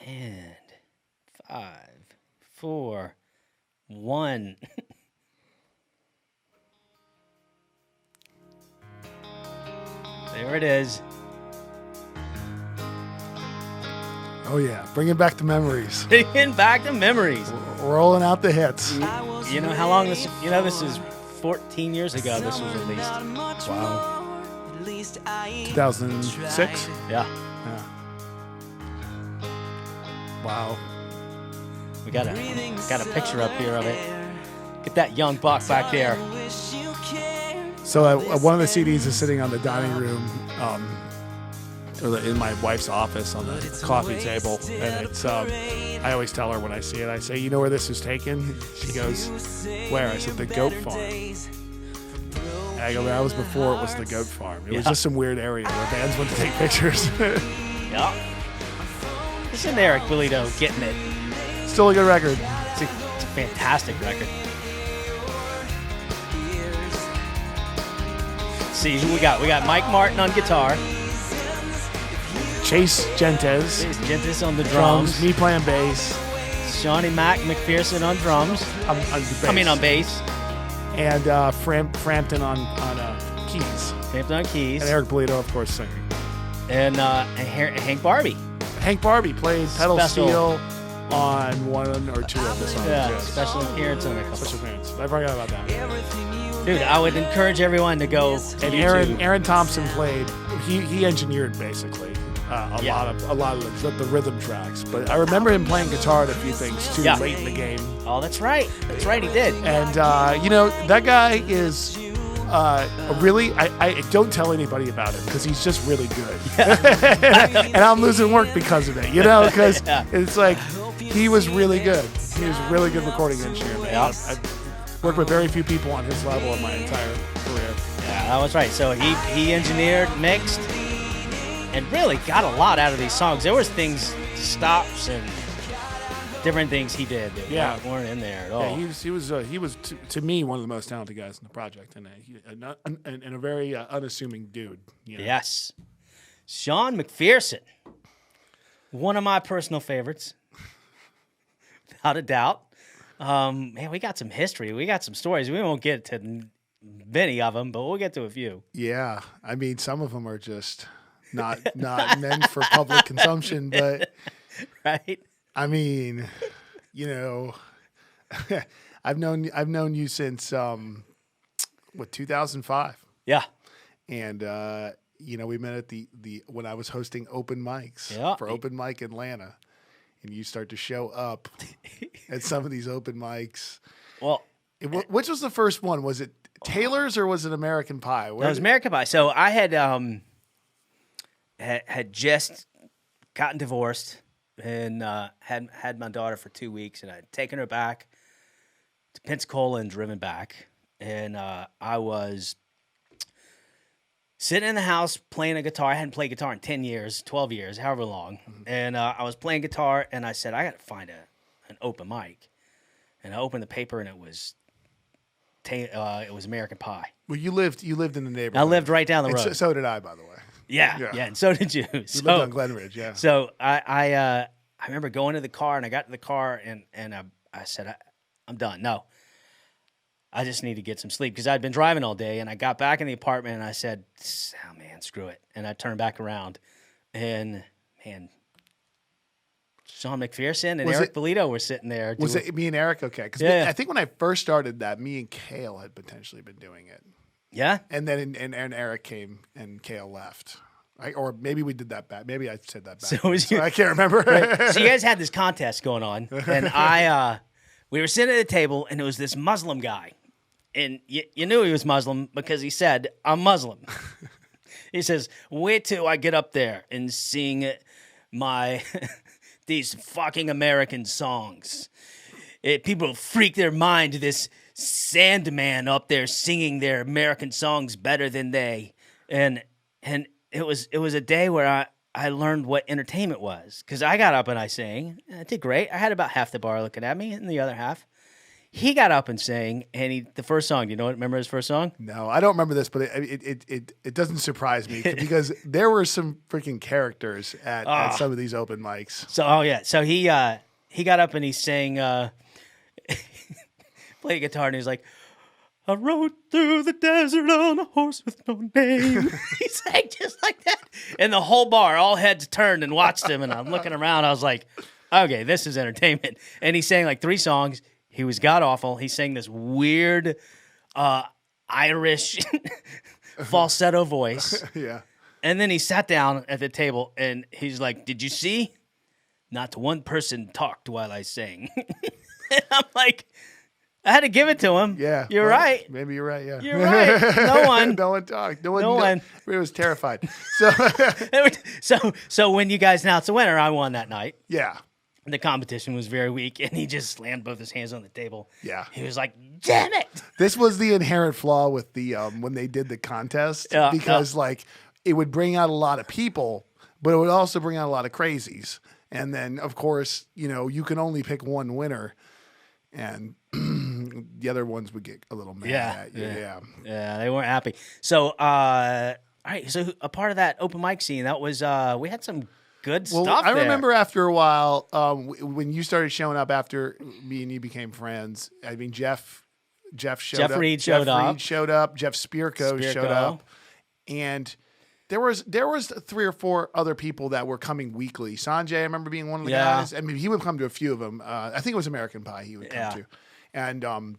And 5, 4, 1. There it is. Oh, yeah. Bringing back the memories. Bringing back the memories. Rolling out the hits. You know how long this, this is 14 years ago this was released. Wow. 2006? Yeah. Wow. We got a picture up here of it. Get that young buck back there. So one of the CDs is sitting on the dining room, or in my wife's office on the coffee table, and it's. I always tell her when I see it, I say, "You know where this was taken?" She goes, "Where?" I said, "The goat farm." And I go, "That was before it was the goat farm. It was just some weird area where bands went to take pictures." Yeah. Listen to Eric Bolito getting it. Still a good record. It's a fantastic record. See who we got. We got Mike Martin on guitar. Chase Gentes. Chase Gentes on the drums. Me playing bass. Shawnee McPherson on drums. On bass. On bass. And Frampton on keys. Frampton on keys. And Eric Bolito, of course, singing. And Hank Barbie. Hank Barbie played pedal steel on one or two of the songs. Yeah, special appearance on a couple. Special appearance. I forgot about that. Dude, I would encourage everyone to go to and YouTube. Aaron Thompson played. He engineered basically a lot of the rhythm tracks. But I remember him playing guitar at a few things too late in the game. Oh, that's right. That's right. He did. And that guy is. Really, I don't tell anybody about him because he's just really good. And I'm losing work because of it, because it's like he was really good. He was a really good recording engineer, man. Yeah. I've worked with very few people on his level in my entire career. Yeah, that was right. So he engineered, mixed, and really got a lot out of these songs. There was things, stops, and different things he did that weren't in there at all. Yeah, he was to me one of the most talented guys in the project, and a very unassuming dude. Yes, Sean McPherson, one of my personal favorites, without a doubt. Man, we got some history. We got some stories. We won't get to many of them, but we'll get to a few. Yeah, I mean, some of them are just not meant for public consumption, but right. I mean, I've known you since 2005. Yeah. And we met at the when I was hosting open mics for Open Mic Atlanta, and you start to show up at some of these open mics. Well, which was the first one? Was it Taylor's or was it American Pie? It was American Pie. So I had just gotten divorced. And had my daughter for 2 weeks, and I'd taken her back to Pensacola and driven back. And I was sitting in the house playing a guitar. I hadn't played guitar in 10 years, 12 years, however long. Mm-hmm. And I was playing guitar, and I said, I got to find an open mic. And I opened the paper, and it was American Pie. Well, you lived in the neighborhood. I lived right down the road. So did I, by the way. Yeah, and so did you. You lived on Glenridge, yeah. So I remember going to the car, and I got to the car, and I said, I'm done. No, I just need to get some sleep because I'd been driving all day, and I got back in the apartment, and I said, oh, man, screw it. And I turned back around, and, man, Sean McPherson and Eric Bolito were sitting there. Was it me and Eric? Okay. Because I think when I first started that, me and Kale had potentially been doing it. Yeah? And then and Eric came and Kale left. Or maybe we did that back. Maybe I said that back. So I can't remember. Right. So you guys had this contest going on, and we were sitting at a table, and it was this Muslim guy. And you knew he was Muslim because he said, I'm Muslim. He says, wait till I get up there and sing my these fucking American songs. People will freak their mind to this Sandman up there singing their American songs better than they. And it was a day where I learned what entertainment was. Because I got up and I sang. I did great. I had about half the bar looking at me and the other half. he got up and sang, and the first song. Do you know what? Remember his first song? No, I don't remember this, but it doesn't surprise me because there were some freaking characters at some of these open mics. So he got up and he sang, played guitar, and he's like, I rode through the desert on a horse with no name. He sang just like that. And the whole bar, all heads turned and watched him. And I'm looking around. I was like, okay, this is entertainment. And he sang like 3 songs. He was god-awful. He sang this weird Irish falsetto voice. Yeah. And then he sat down at the table, and he's like, did you see? Not one person talked while I sang. And I'm like... I had to give it to him. Yeah. You're right. Maybe you're right, yeah. You're right. No one. No one talked. No one. Everybody was terrified. So when you guys announced the winner, I won that night. Yeah. The competition was very weak, and he just slammed both his hands on the table. Yeah. He was like, damn it. This was the inherent flaw with the when they did the contest because like it would bring out a lot of people, but it would also bring out a lot of crazies. And then, of course, you can only pick one winner. And the other ones would get a little mad at you. Yeah, they weren't happy. So, all right. So, a part of that open mic scene, that was we had some good stuff. I remember after a while when you started showing up after me and you became friends. I mean, Jeff showed up. Reed showed up. Jeff Spirko showed up, and there was 3 or 4 other people that were coming weekly. Sanjay, I remember being one of the guys. I mean, he would come to a few of them. I think it was American Pie he would come to. And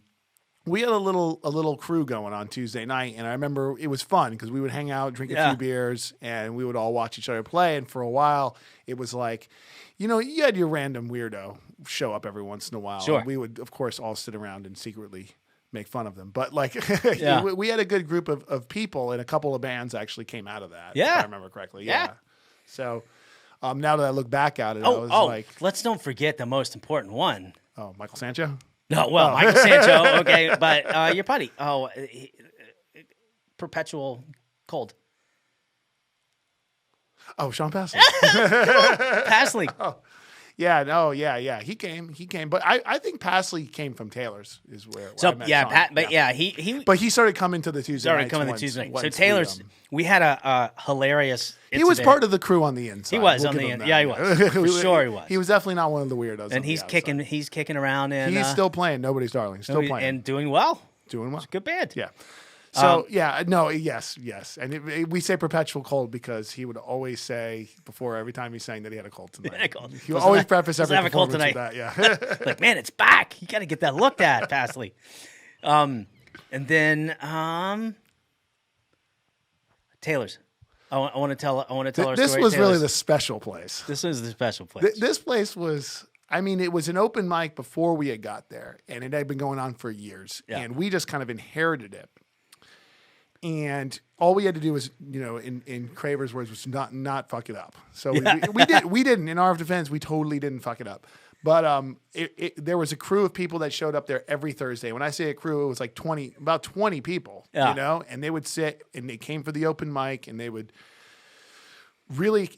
we had a little crew going on Tuesday night, and I remember it was fun because we would hang out, drink a few beers, and we would all watch each other play. And for a while, it was like, you had your random weirdo show up every once in a while. Sure. And we would, of course, all sit around and secretly make fun of them. But like we had a good group of people, and a couple of bands actually came out of that. If I remember correctly. Yeah. So now that I look back at it, I was like, let's don't forget the most important one. Oh, Michael Sancho? No, Michael Sancho, okay, but your buddy, perpetual cold. Oh, Sean Pasley. Pasley. Oh. Yeah. He came. But I think Pasley came from Taylor's is where I met Sean. But he started coming to the Tuesday nights. So Taylor's, we had a hilarious incident. He was part of the crew on the inside. He was on the inside. Yeah, he was. For sure he was. He was definitely not one of the weirdos. And he's kicking around, and he's still playing Nobody's Darling. Still playing. And doing well. It's a good band. Yeah. So yes, and we say perpetual cold because he would always say before every time he sang that he had a cold tonight. He would always preface every performance with that. Yeah, like man, it's back. You got to get that looked at, Pasley. And then Taylor's. I want to tell our story. This was really the special place. This was the special place. This place was. I mean, it was an open mic before we had got there, and it had been going on for years, and we just kind of inherited it. And all we had to do was, in Craver's words, was not fuck it up. So we didn't. In our defense, we totally didn't fuck it up. But there was a crew of people that showed up there every Thursday. When I say a crew, it was like about 20 people, and they would sit and they came for the open mic, and they would really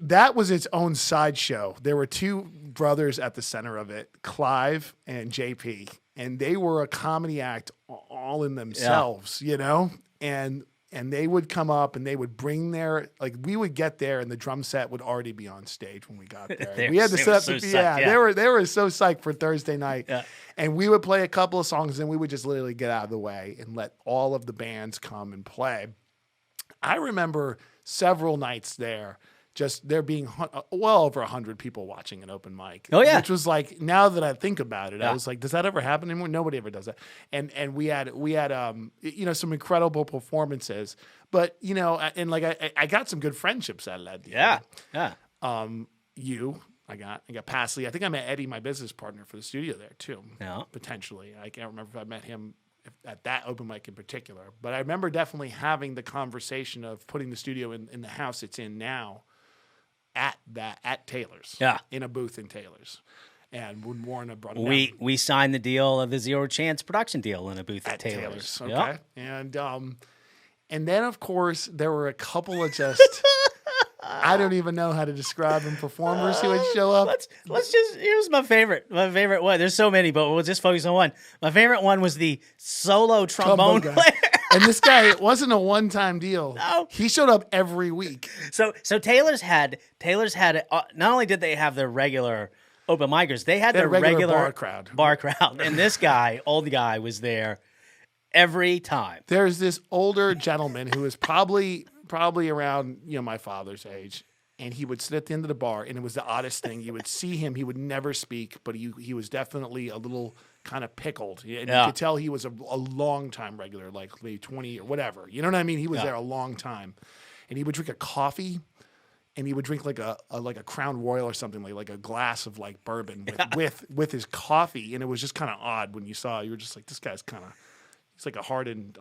that was its own sideshow. There were 2 brothers at the center of it, Clive and JP, and they were a comedy act all in themselves, and they would come up and they would bring we would get there and the drum set would already be on stage when we got there. We had to set up they were so psyched for Thursday night. And we would play a couple of songs and we would just literally get out of the way and let all of the bands come and play. I remember several nights there being well over 100 people watching an open mic. Oh yeah, which was like, now that I think about it, I was like, does that ever happen anymore? Nobody ever does that. And we had some incredible performances, but and like I got some good friendships out of that. Yeah. I got Pasley. I think I met Eddie, my business partner, for the studio there too. Yeah, potentially. I can't remember if I met him at that open mic in particular, but I remember definitely having the conversation of putting the studio in the house it's in now at Taylor's, in a booth in Taylor's, and when Warren had brought it we signed the deal of the Zero Chance production deal in a booth at Taylor's. Okay, and then of course there were a couple of just I don't even know how to describe them. Performers who would show up. Let's just, here's my favorite one. There's so many, but we'll just focus on one. My favorite one was the solo trombone player. And this guy, it wasn't a one-time deal. No. He showed up every week. So Taylor's had not only did they have their regular open micers, they had their regular bar crowd. And this guy, old guy, was there every time. There's this older gentleman who is probably around, my father's age, and he would sit at the end of the bar, and it was the oddest thing. You would see him, he would never speak, but he was definitely a little kind of pickled. And you could tell he was a long-time regular, like maybe 20 or whatever. You know what I mean? He was there a long time. And he would drink a coffee, and he would drink like a Crown Royal or something, like a glass of like bourbon with his coffee. And it was just kind of odd when you saw it. You were just like, this guy's kind of, he's like a hardened.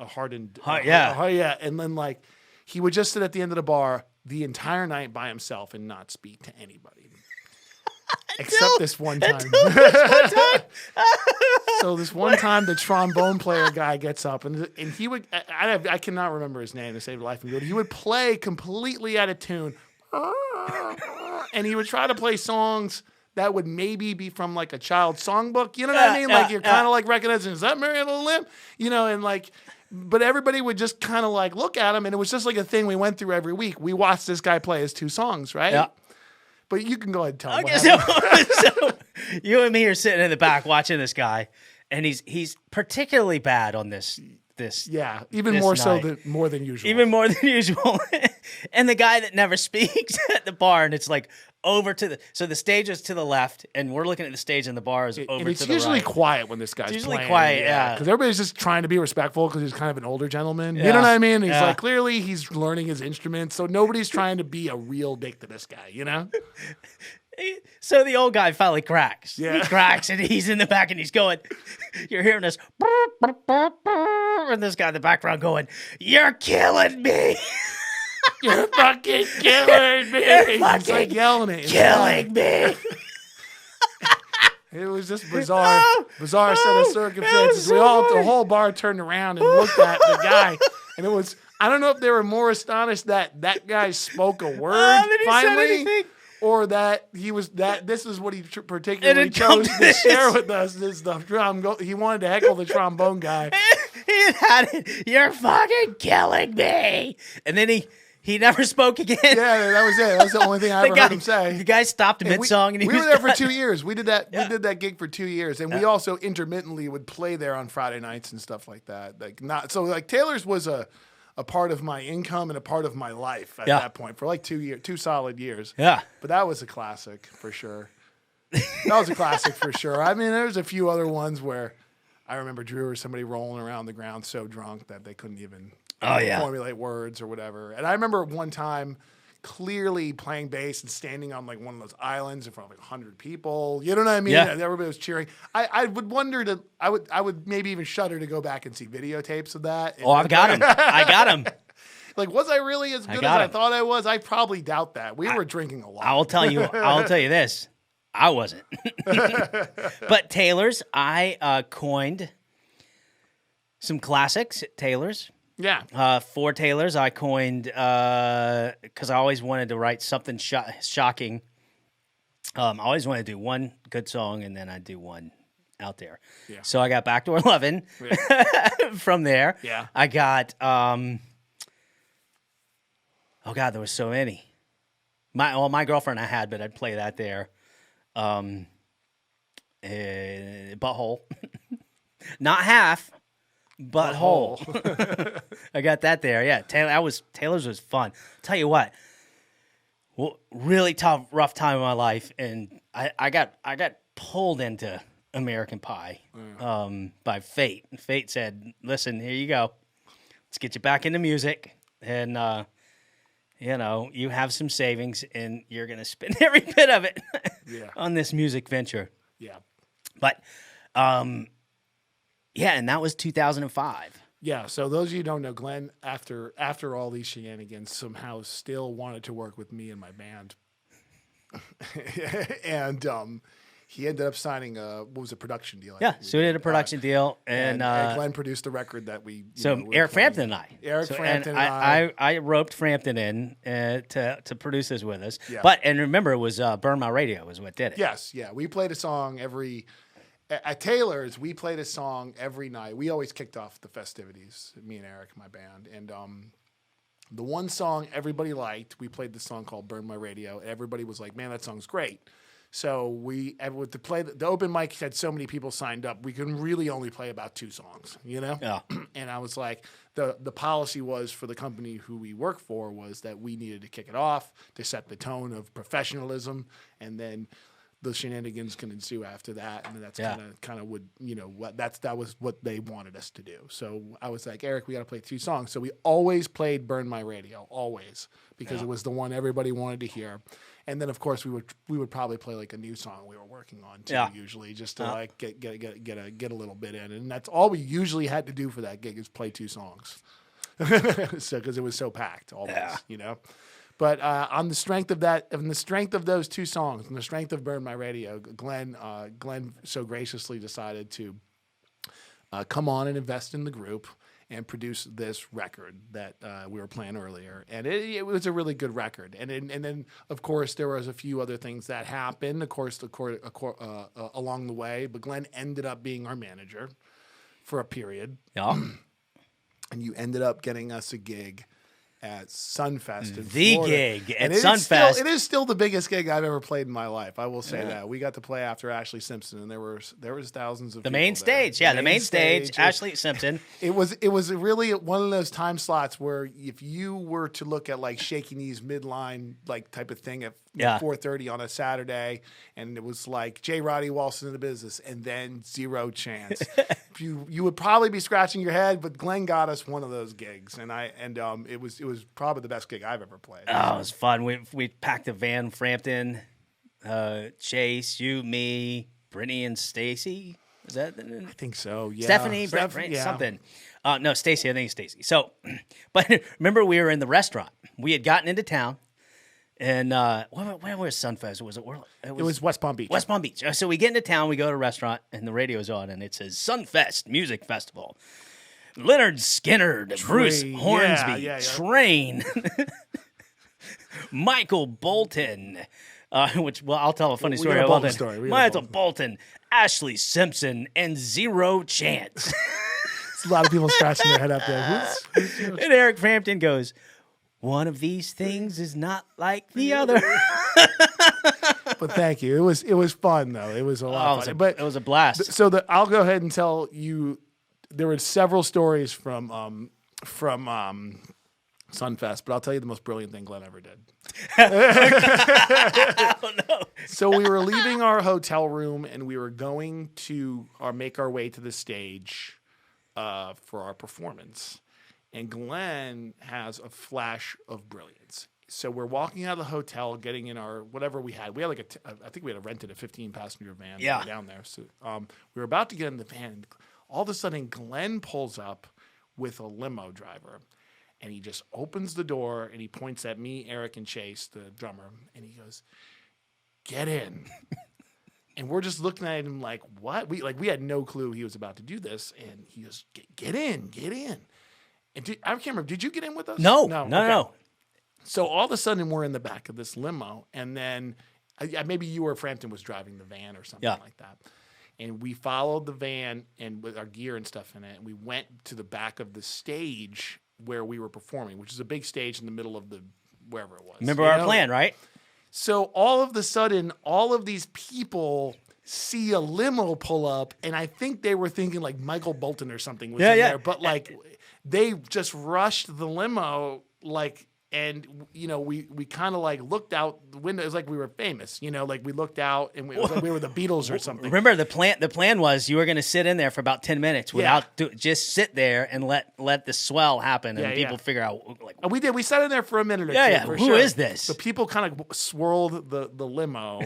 And then like, he would just sit at the end of the bar the entire night by himself and not speak to anybody. Except this one time. So this one time, the trombone player guy gets up, and he would, I cannot remember his name to save life and good. He would play completely out of tune. And he would try to play songs that would maybe be from like a child's songbook. You know what I mean? Like you're kind of like recognizing, is that Mary Little Limp? And like, but everybody would just kind of like look at him, and it was just like a thing we went through every week. We watched this guy play his 2 songs, right? Yeah. But you can go ahead and tell me. So you and me are sitting in the back watching this guy, and he's particularly bad on this. Yeah, even more night. More than usual. Even more than usual. And the guy that never speaks at the bar, and it's like over to the stage is to the left, and we're looking at the stage, and the bar is over to the right. It's usually quiet when this guy's usually playing. Quiet, yeah. Because everybody's just trying to be respectful because he's kind of an older gentleman. You know what I mean? He's like, clearly he's learning his instrument, so nobody's trying to be a real dick to this guy, So the old guy finally cracks. Yeah. He cracks, and he's in the back, and he's going, you're hearing this, and this guy in the background going, "You're killing me." You're fucking killing me. He's like yelling at you. Killing me. It was just bizarre set of circumstances. The whole bar turned around and looked at the guy, and it was, I don't know if they were more astonished that guy spoke a word finally, or that this is what he particularly chose to share with us. This he wanted to heckle the trombone guy. He had it. You're fucking killing me, and then he never spoke again. Yeah, that was it. That was the only thing I ever heard him say. The guy stopped mid-song, and we were there for 2 years. We did that. Yeah. We did that gig for 2 years, and we also intermittently would play there on Friday nights and stuff like that. Like Taylor's was a part of my income and a part of my life at that point for like 2 solid years. Yeah, but that was a classic for sure. I mean, there's a few other ones where I remember Drew or somebody rolling around the ground so drunk that they couldn't even formulate words or whatever. And I remember one time clearly playing bass and standing on like one of those islands in front of like 100 people. You know what I mean? Yeah. And everybody was cheering. I would wonder I would maybe even shudder to go back and see videotapes of that. Oh, I've got them. I got them. Like, was I really as good as I thought I was? I probably doubt that. We were drinking a lot. I'll tell you this. I wasn't. But Taylor's, I coined some classics at Taylor's. Yeah. For Taylor's, I coined, because I always wanted to write something shocking. I always wanted to do one good song, and then I'd do one out there. Yeah. So I got Backdoor 11 from there. Yeah. I got, oh God, there was so many. My girlfriend I had, but I'd play that there. Butthole. Not half. Butthole. I got that there. Yeah, Taylor's was fun. Tell you what, really rough time in my life, and I got pulled into American Pie by fate. Fate said, "Listen, here you go. Let's get you back into music, and you have some savings, and you're gonna spend every bit of it on this music venture." Yeah, but yeah, and that was 2005. Yeah, so those of you who don't know, Glenn, after all these shenanigans, somehow still wanted to work with me and my band. And he ended up signing what was a production deal? Yeah, so we did a production deal, and Glenn produced the record that we. Eric Frampton and I. Frampton and I roped Frampton in to produce this with us. Yeah. But remember, it was Burn My Radio was what did it. Yes, yeah, we played a song at Taylor's. We played a song every night. We always kicked off the festivities. Me and Eric, my band, and the one song everybody liked. We played the song called "Burn My Radio." Everybody was like, "Man, that song's great." So the open mic had so many people signed up, we can really only play about 2 songs, Yeah. And I was like, the policy was for the company who we work for was that we needed to kick it off to set the tone of professionalism, and then the shenanigans can ensue after that, and that's kind of what that was what they wanted us to do. So I was like, Eric, we got to play 2 songs. So we always played "Burn My Radio," always, because it was the one everybody wanted to hear. And then of course we would probably play like a new song we were working on too, usually just to like get a little bit in, and that's all we usually had to do for that gig is play 2 songs, so because it was so packed always, But on the strength of that, and the strength of those 2 songs, and the strength of "Burn My Radio," Glenn so graciously decided to come on and invest in the group and produce this record that we were playing earlier, and it was a really good record. And then of course there was a few other things that happened, along the way. But Glenn ended up being our manager for a period. Yeah. And you ended up getting us a gig at Sunfest in the Florida. gig at and Sunfest. It is still the biggest gig I've ever played in my life. I will say that. We got to play after Ashley Simpson, and there was thousands of the people main stage. there. The main stage. Ashley Simpson. It was really one of those time slots where if you were to look at like Shaky Knees midline like type of thing at 4:30 on a Saturday, and it was like J. Roddy waltzing into business, and then Zero Chance. You would probably be scratching your head, but Glenn got us one of those gigs, and it was probably the best gig I've ever played. Oh, it was fun. We packed a van, Frampton, Chase, you, me, Brittany, and Stacy. Is that? I think so. Yeah, Stephanie, something. No, Stacy. I think it's Stacy. So, but remember, we were in the restaurant. We had gotten into town. And where was Sunfest? Was it? It was West Palm Beach. West Palm Beach. So we get into town, we go to a restaurant, and the radio's on, and it says Sunfest Music Festival. Leonard Skinner, Bruce Hornsby, Train, Michael Bolton, I'll tell a funny story about Bolton. Michael Bolton, Ashley Simpson, and Zero Chance. It's a lot of people scratching their head up there. And Eric Frampton goes, "One of these things is not like the other." But thank you. It was fun though. It was a lot of fun. But it was a blast. So I'll go ahead and tell you. There were several stories from Sunfest, but I'll tell you the most brilliant thing Glenn ever did. Oh, no. So we were leaving our hotel room and we were going to make our way to the stage for our performance. And Glenn has a flash of brilliance. So we're walking out of the hotel, getting in our whatever we had. We had like I think we had rented a 15-passenger van down there. So we were about to get in the van. And all of a sudden, Glenn pulls up with a limo driver, and he just opens the door and he points at me, Eric, and Chase, the drummer, and he goes, "Get in." And we're just looking at him like, "What?" We had no clue he was about to do this, and he goes, "Get in." And I can't remember. Did you get in with us? No. So all of a sudden, we're in the back of this limo, and then maybe you or Frampton was driving the van or something like that. And we followed the van and with our gear and stuff in it, and we went to the back of the stage where we were performing, which is a big stage in the middle of the wherever it was. Remember our plan, right? So all of a sudden, all of these people see a limo pull up, and I think they were thinking like Michael Bolton or something was in there, but like they just rushed the limo like. And, we kind of like looked out the window. It was like we were famous, like we looked out and it was like we were the Beatles or something. Remember the plan was you were going to sit in there for about 10 minutes without just sit there and let the swell happen and people figure out. Like, we did. We sat in there for a minute or two. For Who is this? So people kind of swirled the limo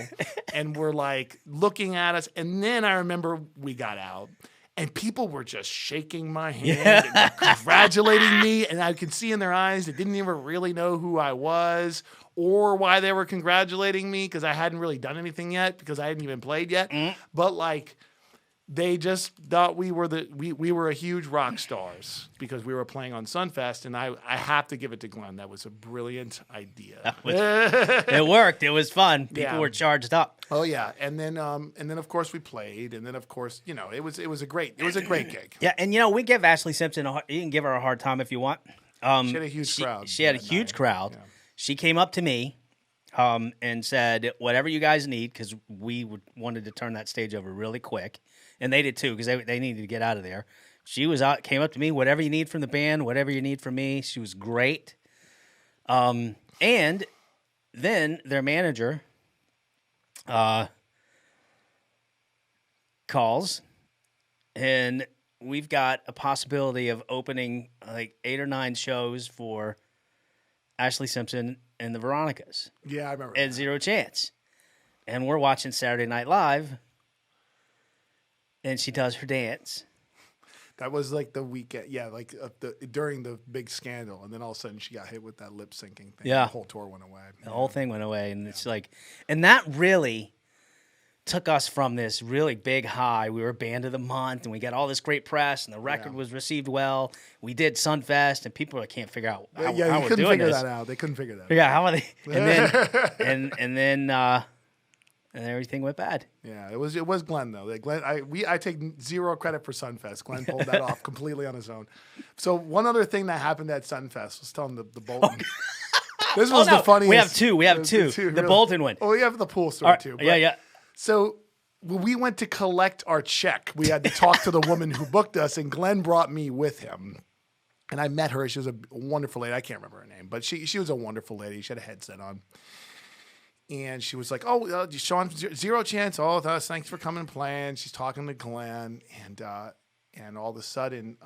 and were like looking at us. And then I remember we got out. And people were just shaking my hand and congratulating me. And I could see in their eyes they didn't even really know who I was or why they were congratulating me because I hadn't really done anything yet because I hadn't even played yet. But like they just thought we were a huge rock stars because we were playing on Sunfest. And I have to give it to Glenn. That was a brilliant idea. It worked. It was fun. People were charged up. Oh yeah, and then of course we played, and then of course it was a great gig. Yeah, and we give Ashley Simpson you can give her a hard time if you want. She had a huge crowd. She had a huge crowd. Yeah. She came up to me, and said, "Whatever you guys need," because we wanted to turn that stage over really quick, and they did too because they needed to get out of there. She came up to me, "Whatever you need from the band, whatever you need from me." She was great. And then their manager calls, and we've got a possibility of opening like 8 or 9 shows for Ashley Simpson and the Veronicas. Yeah, I remember. At Zero Chance. And we're watching Saturday Night Live, and she does her dance. That was like the weekend, like during the big scandal, and then all of a sudden she got hit with that lip syncing thing. Yeah, the whole tour went away. The whole thing went away, and it's like, and that really took us from this really big high. We were Band of the Month, and we got all this great press, and the record was received well. We did Sunfest, and people can't figure out how we're doing this. They couldn't figure that out. They couldn't figure that out. Yeah, how are they? And then and everything went bad. Yeah, it was Glenn though. Glenn, I take zero credit for Sunfest. Glenn pulled that off completely on his own. So one other thing that happened at Sunfest was telling the Bolton. This was the funniest. We have two. The really. Bolton one. Oh, we have the pool story too. But, yeah. So when we went to collect our check, we had to talk to the woman who booked us, and Glenn brought me with him. And I met her. She was a wonderful lady. I can't remember her name, but she was a wonderful lady. She had a headset on. And she was like, "Oh, Sean, Zero Chance. Oh, thanks for coming and playing." She's talking to Glenn, and all of a sudden,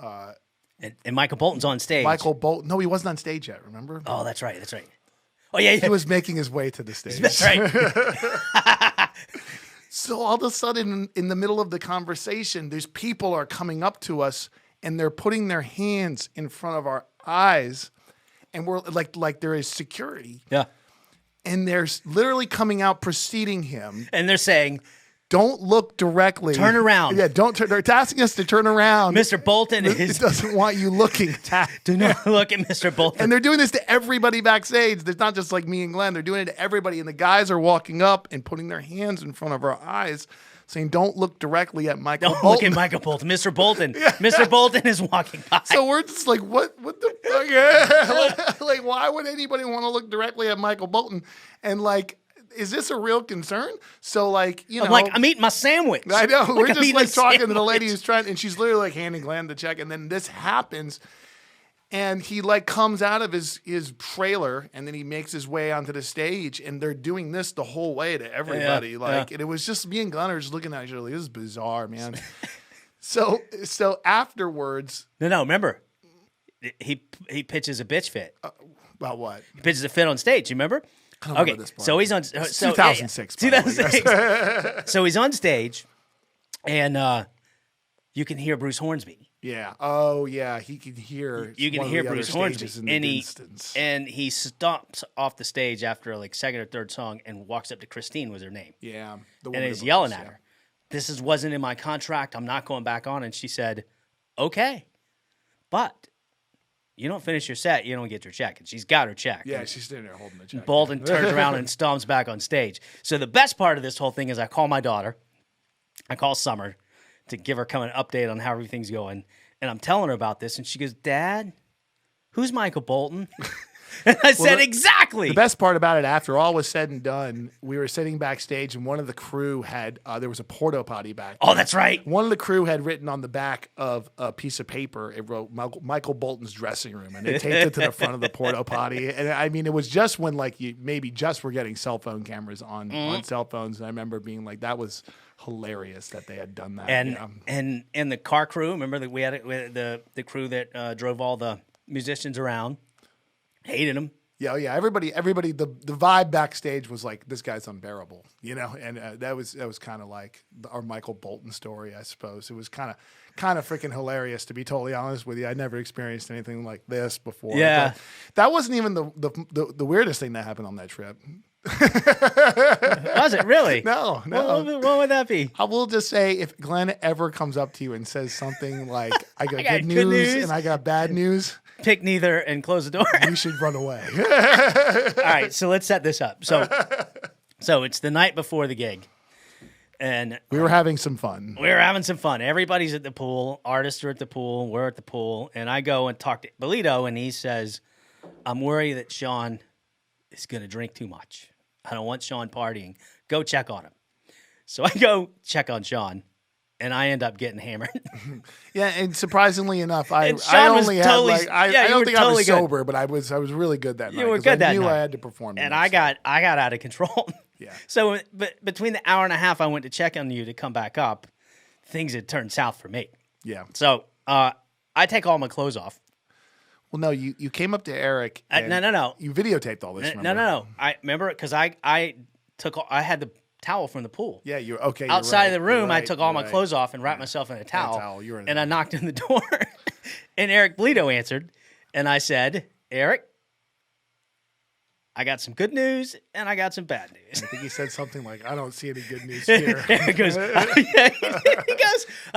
and Michael Bolton's on stage. Michael Bolton. No, he wasn't on stage yet. Remember? Oh, that's right. Oh, yeah. He was making his way to the stage. That's right. So all of a sudden, in the middle of the conversation, these people are coming up to us, and they're putting their hands in front of our eyes, and we're like there is security. Yeah. And they're literally coming out preceding him. And they're saying, "Don't look directly. Turn around." Yeah, don't turn. They're asking us to turn around. Mr. Bolton doesn't want you looking. Do not look at Mr. Bolton. And they're doing this to everybody backstage. There's not just like me and Glenn. They're doing it to everybody. And the guys are walking up and putting their hands in front of our eyes, saying, "Don't look directly at Michael Bolton." Don't look at Michael Bolton. Mr. Bolton. Yeah. Mr. Bolton is walking by. So we're just like, what the fuck? Yeah. like, why would anybody want to look directly at Michael Bolton? And like, is this a real concern? So like, I'm eating my sandwich. I know. We're just like talking to the lady who's trying, and she's literally like handing Glenn the check. And then this happens. And he like comes out of his trailer, and then he makes his way onto the stage, and they're doing this the whole way to everybody. And it was just me and Glenn are just looking at each other like, this is bizarre, man. so afterwards, no, remember, he pitches a bitch fit. About what? He pitches a fit on stage. You remember? I don't remember this part. So he's on. 2006. 2006. So he's on stage, and you can hear Bruce Hornsby. Yeah. Oh, yeah. He can hear. You can hear Bruce Hornsby, and he stomps off the stage after like second or third song and walks up to Christine, was her name. Yeah. And he's yelling at her. This wasn't in my contract. I'm not going back on. And she said, "Okay, but you don't finish your set, you don't get your check." And she's got her check. Yeah, she's sitting there holding the check. Bolton turns around and stomps back on stage. So the best part of this whole thing is I call my daughter. I call Summer to give her an update on how everything's going. And I'm telling her about this, and she goes, "Dad, who's Michael Bolton?" And I said, "Exactly." The best part about it, after all was said and done, we were sitting backstage, and one of the crew had, there was a porta potty back there. Oh, that's right. One of the crew had written on the back of a piece of paper, it wrote Michael Bolton's dressing room, and they taped it to the front of the porta potty. And I mean, it was just when like you maybe just were getting cell phone cameras on cell phones. And I remember being like, that was hilarious that they had done that. And the car crew, remember that we had the crew that drove all the musicians around, hated them. Yeah, yeah. Everybody. The vibe backstage was like, this guy's unbearable, you know. And that was kind of like our Michael Bolton story, I suppose. It was kind of freaking hilarious, to be totally honest with you. I never experienced anything like this before. Yeah, but that wasn't even the weirdest thing that happened on that trip. Was it really? No. What would that be? I will just say, if Glenn ever comes up to you and says something like, I got good news and I got bad news, pick neither and close the door. you should run away. All right, so let's set this up. So it's the night before the gig, and we were having some fun. Everybody's at the pool. Artists are at the pool. We're at the pool, and I go and talk to Bolito, and he says, "I'm worried that Sean is going to drink too much. I don't want Sean partying. Go check on him." So I go check on Sean, and I end up getting hammered. Yeah, and surprisingly enough, I don't think I was sober, but I was really good that night. You were good that night. I knew I had to perform. And I got out of control. Yeah. So but between the hour and a half I went to check on you to come back up, things had turned south for me. Yeah. So I take all my clothes off. Well, no, you came up to Eric. No. You videotaped all this. No. I remember it because I had the towel from the pool. Yeah, you're okay. Outside right, of the room, right, I took all my clothes off and wrapped myself in a towel. I knocked on the door, and Eric Bolito answered, and I said, "Eric, I got some good news and I got some bad news." I think he said something like, "I don't see any good news here." He goes, "I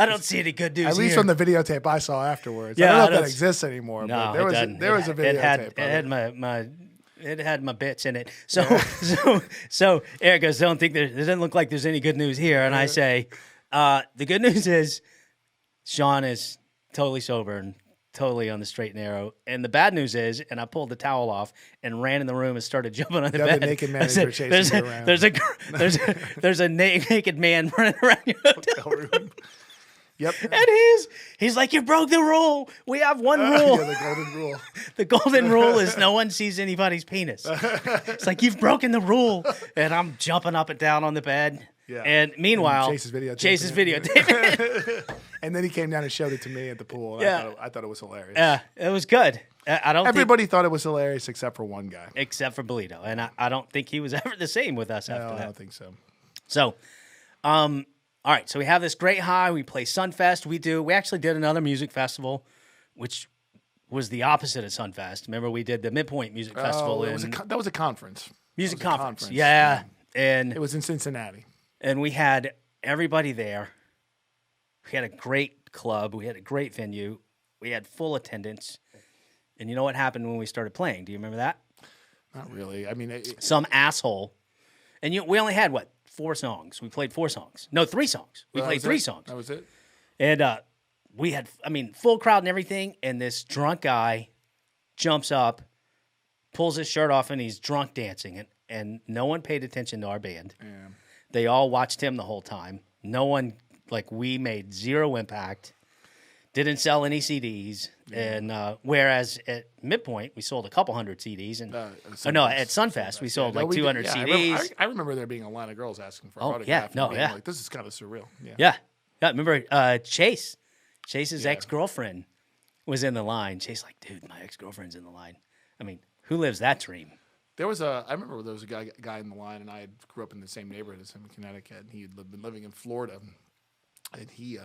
don't see any good news." At least here. from the videottape I saw afterwards. Yeah, I don't know if that exists anymore. No, but there was a videotape. It had my bits in it. So Eric goes, "Don't think it doesn't look like there's any good news here." And I say, "The good news is Sean is totally sober and totally on the straight and narrow. And the bad news is," and I pulled the towel off and ran in the room and started jumping on the bed. The naked manager chasing you around. There's a naked man running around your hotel room. Yep. And he's like, "You broke the rule. We have one rule." Yeah, the golden rule. The golden rule is no one sees anybody's penis. It's like, "You've broken the rule." And I'm jumping up and down on the bed. Yeah. And meanwhile, Chase is videotaping. And then he came down and showed it to me at the pool. And Yeah. I thought it was hilarious. Yeah, it was good. Everybody thought it was hilarious except for one guy. Except for Bolito. And I don't think he was ever the same with us after that. I don't think so. So, all right, so we have this great high. We play Sunfest. We actually did another music festival, which was the opposite of Sunfest. Remember, we did the Midpoint Music Festival. That was a conference. Music conference. Yeah. And it was in Cincinnati. And we had everybody there. We had a great club. We had a great venue. We had full attendance. And you know what happened when we started playing? Do you remember that? Not really. I mean, some asshole. And we only had, 4 songs. We played 4 songs. No, 3 songs. We played 3 songs. That was it? And we had, full crowd and everything. And this drunk guy jumps up, pulls his shirt off, and he's drunk dancing. And no one paid attention to our band. Yeah. They all watched him the whole time. No one, we made 0 impact. Didn't sell any CDs. Yeah. And whereas at Midpoint, we sold a couple hundred CDs. And at Sunfest, we sold 200 CDs. I remember there being a line of girls asking for autograph. Yeah. Like, this is kind of surreal. Yeah. Remember Chase? Chase's ex-girlfriend was in the line. Chase "Dude, my ex-girlfriend's in the line." I mean, who lives that dream? I remember there was a guy in the line, and I grew up in the same neighborhood as him in Connecticut, and he had been living in Florida. And he,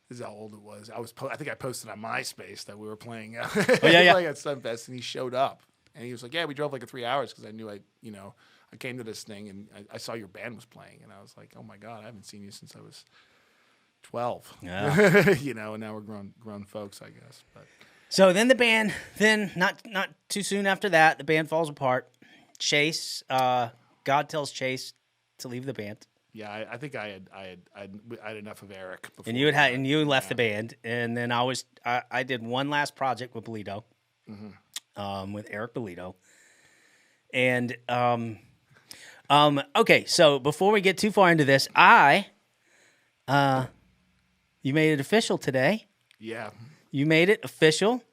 this is how old it was. I think I posted on MySpace that we were playing, playing at Sunfest, and he showed up, and he was like, "Yeah, we drove 3 hours because I knew I came to this thing, and I saw your band was playing, and I was like, oh my God, I haven't seen you since I was 12, yeah. And now we're grown folks, I guess, but." So then the band, not too soon after that, the band falls apart. Chase, God tells Chase to leave the band. Yeah, I think I had enough of Eric before. And you left the band, and then I did one last project with Bolito, with Eric Bolito, and okay. So before we get too far into this, you made it official today. Yeah. You made it official.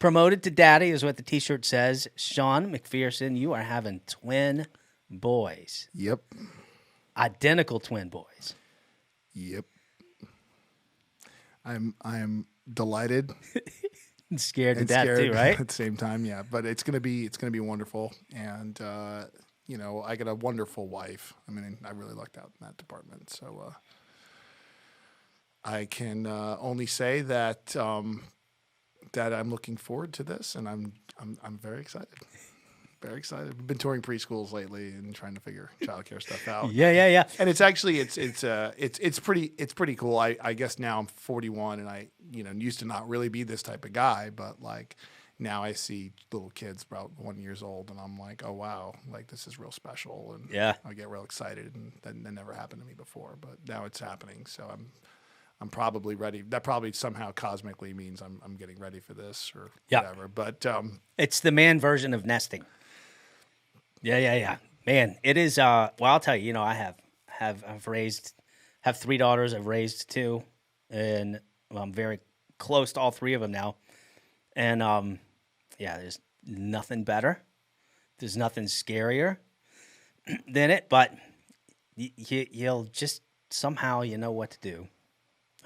Promoted to daddy is what the T-shirt says. Sean McPherson, you are having twin boys. Yep. Identical twin boys. Yep. I am delighted Scared to and death scared too, right? at the same time. Yeah, but it's gonna be wonderful, and I got a wonderful wife. I mean, I really lucked out in that department. So I can only say that that I'm looking forward to this, and I'm very excited. Very excited. We've been touring preschools lately and trying to figure childcare stuff out. Yeah. And it's actually it's pretty cool. I guess now I'm 41 and I used to not really be this type of guy, but like now I see little kids about 1 year old and I'm like, oh wow, like this is real special, and Yeah. I get real excited, and that never happened to me before, but now it's happening. So I'm probably ready. That probably somehow cosmically means I'm getting ready for this or whatever. But it's the man version of nesting. Yeah. Man, it is. Well, I'll tell you. I've raised 3 daughters. I've raised 2, and I'm very close to all 3 of them now. And there's nothing better. There's nothing scarier than it. But you'll just somehow know what to do.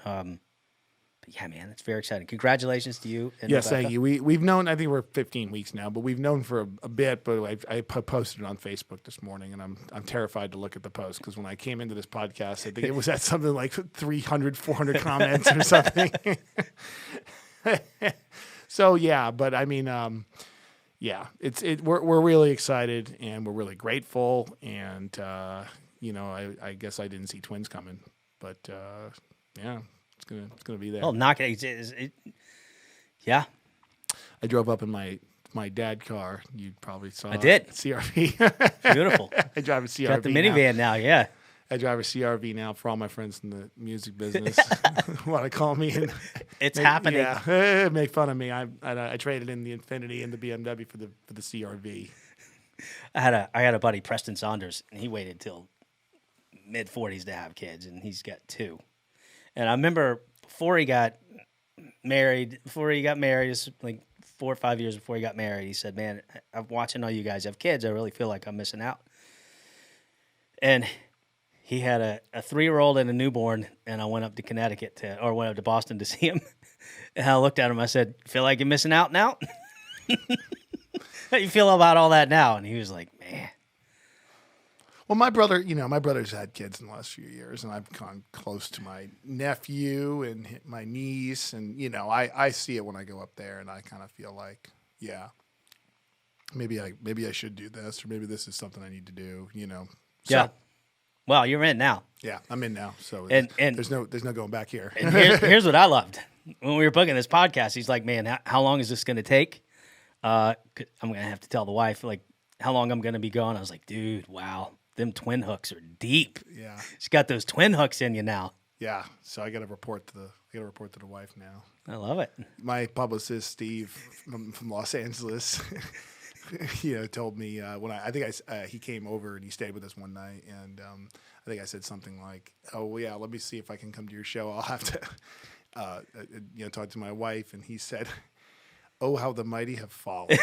But yeah, man, it's very exciting. Congratulations to you. And yes, Rebecca. thank you. We've known, I think we're 15 weeks now, but we've known for a bit. But I posted it on Facebook this morning, and I'm terrified to look at the post because when I came into this podcast, I think it was at something like 300, 400 comments or something. So yeah, but I mean, we're really excited and we're really grateful, and I guess I didn't see twins coming, but yeah. It's gonna be there. Oh, knock it. Yeah. I drove up in my dad car. You probably saw. I did. CRV. Beautiful. I drive a CRV. Got the minivan now. Yeah. I drive a CRV now for all my friends in the music business. Want to call me? And it's happening. Yeah, make fun of me. I traded in the Infiniti and the BMW for the CRV. I had a buddy, Preston Saunders, and he waited till mid-40s to have kids, and he's got 2. And I remember before he got married, it's like 4 or 5 years before he got married, he said, man, I'm watching all you guys have kids. I really feel like I'm missing out. And he had a 3-year-old and a newborn, and I went up to went up to Boston to see him. And I looked at him, I said, feel like you're missing out now? How you feel about all that now? And he was like, man. Well, my brother's had kids in the last few years, and I've gone close to my nephew and my niece, and I see it when I go up there, and I kind of feel like, yeah, maybe I should do this, or maybe this is something I need to do, So, yeah. Well, you're in now. Yeah, I'm in now. So and there's no going back here. And here's what I loved when we were booking this podcast. He's like, man, how long is this going to take? I'm going to have to tell the wife like how long I'm going to be going. I was like, dude, wow. Them twin hooks are deep. Yeah, she's got those twin hooks in you now. Yeah, so I got to report to the wife now. I love it. My publicist Steve from Los Angeles, told me when he came over and he stayed with us one night, and I think I said something like, "Oh yeah, let me see if I can come to your show. I'll have to talk to my wife," and he said, "Oh, how the mighty have fallen."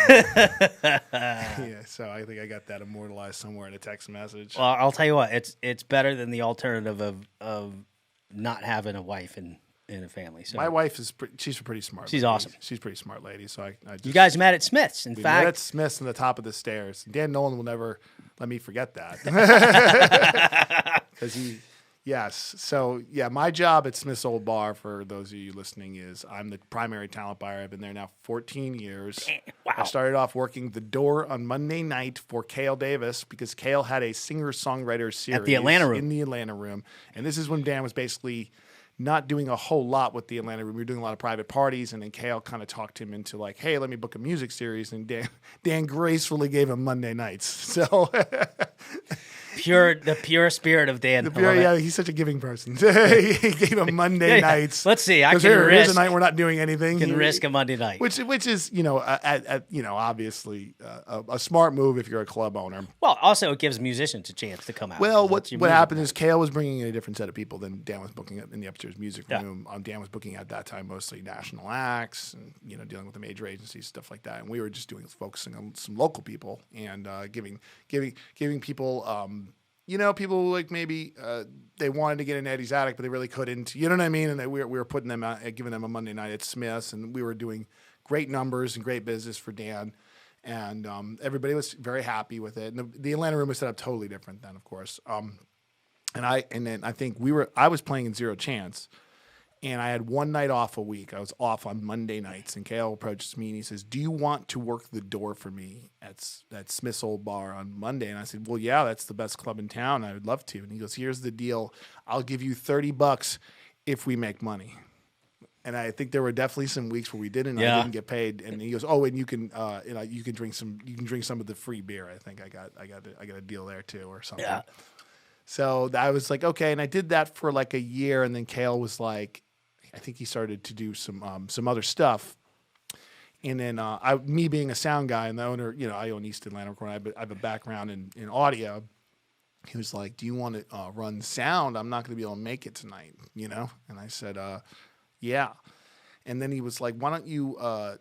Yeah, so I think I got that immortalized somewhere in a text message. Well, I'll tell you what, it's better than the alternative of not having a wife in a family. So my wife she's a pretty smart. She's lady. awesome. She's a pretty smart lady. So I just, you guys met at Smith's. In we fact, met at Smith's on the top of the stairs. Dan Nolan will never let me forget that because he. Yes. So, yeah, my job at Smith's Old Bar, for those of you listening, is I'm the primary talent buyer. I've been there now 14 years. Wow. I started off working the door on Monday night for Cale Davis because Cale had a singer-songwriter series at the Atlanta Room. In the Atlanta Room. And this is when Dan was basically not doing a whole lot with the Atlanta Room. We were doing a lot of private parties, and then Cale kind of talked him into like, hey, let me book a music series. And Dan gracefully gave him Monday nights. So... the pure spirit of Dan. Yeah, he's such a giving person. He gave him Monday nights. Let's see. I can here's a night we're not doing anything. Can risk a Monday night, which is obviously a smart move if you're a club owner. Well, also it gives musicians a chance to come out. Well, what happened is Cale was bringing in a different set of people than Dan was booking in the upstairs music room. Dan was booking at that time mostly national acts and dealing with the major agencies, stuff like that. And we were just focusing on some local people and giving people. People like maybe they wanted to get in Eddie's Attic, but they really couldn't. You know what I mean? And we were putting them out, giving them a Monday night at Smith's, and we were doing great numbers and great business for Dan. And everybody was very happy with it. And the Atlanta room was set up totally different then, of course. And then I think I was playing in Zero Chance, and I had one night off a week. I was off on Monday nights, and Kale approaches me and he says, "Do you want to work the door for me at Smith's Old Bar on Monday?" And I said, "Well, yeah, that's the best club in town. I would love to." And he goes, "Here's the deal. I'll give you $30 if we make money." And I think there were definitely some weeks where we didn't. I didn't get paid. And he goes, "Oh, and you can drink some of the free beer. I think I got a deal there too, or something." Yeah. So I was like, okay, and I did that for like a year, and then Kale was like, I think he started to do some other stuff. And then me being a sound guy and the owner, I own East Atlanta Recording. I have a background in audio. He was like, "Do you want to run sound? I'm not going to be able to make it tonight, And I said, "Yeah." And then he was like, "Why don't you?"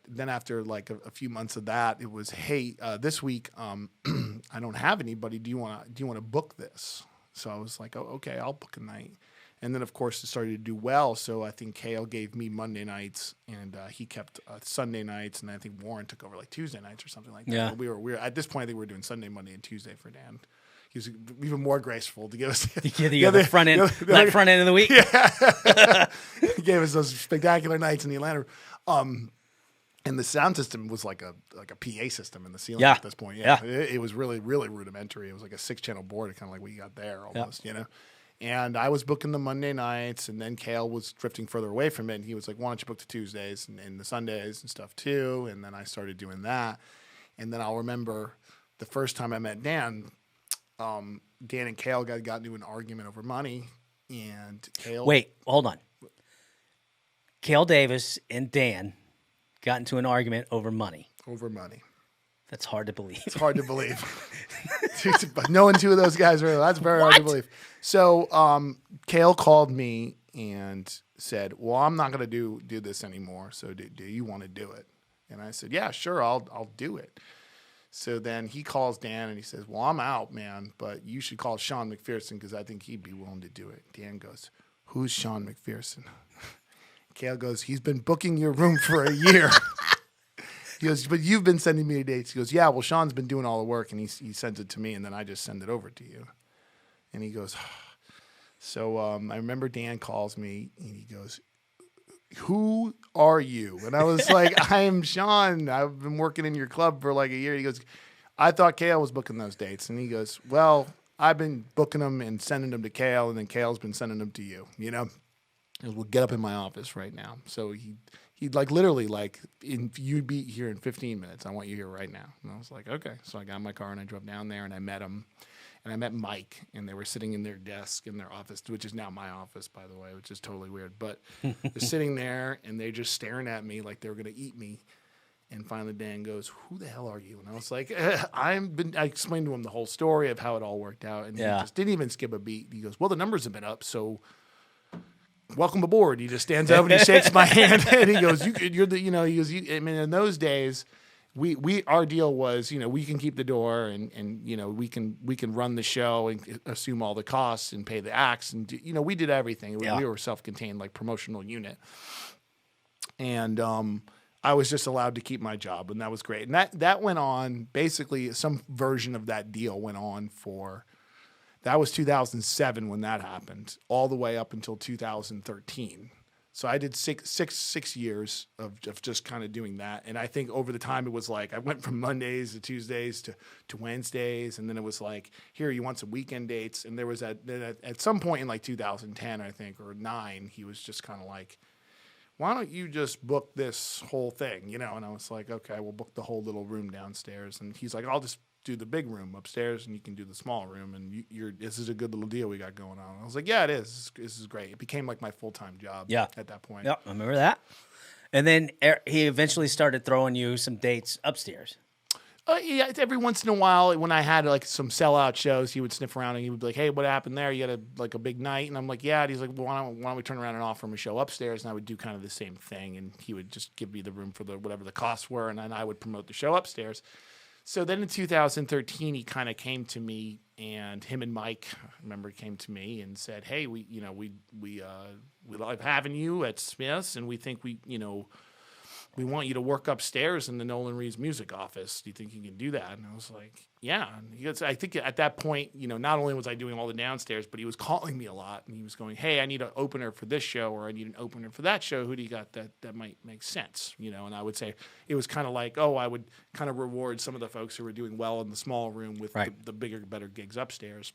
Then after like a few months of that, it was, "Hey, this week I don't have anybody. Do you want to book this?" So I was like, "Oh, okay, I'll book a night." And then, of course, it started to do well. So I think Kale gave me Monday nights, and he kept Sunday nights, and I think Warren took over like Tuesday nights or something like that. Yeah. But we were at this point. I think we were doing Sunday, Monday, and Tuesday for Dan. He was even more graceful to give us the front end, front end of the week. Yeah. He gave us those spectacular nights in the Atlanta. And the sound system was like a PA system in the ceiling at this point. Yeah. It was really, really rudimentary. It was like a 6-channel board, kind of like what you got there almost, And I was booking the Monday nights, and then Kale was drifting further away from it. And he was like, "Why don't you book the Tuesdays and the Sundays and stuff too?" And then I started doing that. And then I'll remember the first time I met Dan, Dan and Kale got into an argument over money, and Kale. Wait, hold on. Kale Davis and Dan got into an argument over money. Over money. That's hard to believe. It's hard to believe. Knowing two of those guys, that's very hard to believe. So Kale called me and said, "Well, I'm not going to do this anymore. So do you want to do it?" And I said, "Yeah, sure, I'll do it." So then he calls Dan and he says, "Well, I'm out, man, but you should call Sean McPherson because I think he'd be willing to do it." Dan goes, "Who's Sean McPherson?" Kale goes, "He's been booking your room for a year." He goes, "But you've been sending me dates." He goes, "Yeah, well, Sean's been doing all the work, and he sends it to me, and then I just send it over to you." And he goes, so I remember Dan calls me, and he goes, "Who are you?" And I was like, "I'm Sean. I've been working in your club for like a year." He goes, "I thought Kale was booking those dates." And he goes, "Well, I've been booking them and sending them to Kale, and then Kale's been sending them to you, He goes, "We'll get up in my office right now." So he'd like literally like, "You'd be here in 15 minutes. I want you here right now." And I was like, "Okay." So I got in my car and I drove down there and I met him. And I met Mike, and they were sitting in their desk in their office, which is now my office, by the way, which is totally weird. But they're sitting there, and they're just staring at me like they were going to eat me. And finally, Dan goes, "Who the hell are you?" And I was like, I explained to him the whole story of how it all worked out, and he just didn't even skip a beat. He goes, "Well, the numbers have been up, so welcome aboard." He just stands up and he shakes my hand, and he goes, "You're the," he goes, I mean, in those days, our deal was, we can keep the door and we can run the show and assume all the costs and pay the acts, and we did everything. We were self-contained, like promotional unit, and I was just allowed to keep my job, and that was great. And that went on, basically some version of that deal went on that was 2007 when that happened, all the way up until 2013. So I did six years of just kind of doing that. And I think over the time it was like I went from Mondays to Tuesdays to Wednesdays. And then it was like, "Here, you want some weekend dates?" And there was at some point in like 2010, I think, or 9, he was just kind of like, "Why don't you just book this whole thing?" And I was like, "Okay, we'll book the whole little room downstairs." And he's like, "I'll just do the big room upstairs, and you can do the small room, and this is a good little deal we got going on." And I was like, "Yeah, it is. This is great." It became like my full-time job at that point. Yep, I remember that. And then he eventually started throwing you some dates upstairs. Yeah, every once in a while when I had like some sellout shows, he would sniff around and he would be like, "Hey, what happened there? You had a big night?" And I'm like, "Yeah." And he's like, "Well, why don't we turn around and offer him a show upstairs?" And I would do kind of the same thing, and he would just give me the room for whatever the costs were, and then I would promote the show upstairs. So then in 2013, he kind of came to me, and him and Mike, I remember, came to me and said, "Hey, we like having you at Smith's, and we think we want you to work upstairs in the Nolan Reeves music office. Do you think you can do that? And I was like, yeah. And he goes, I think at that point, not only was I doing all the downstairs, but he was calling me a lot. And he was going, hey, I need an opener for this show, or I need an opener for that show. Who do you got that might make sense? And I would say it was kind of like, I would kind of reward some of the folks who were doing well in the small room with the bigger, better gigs upstairs.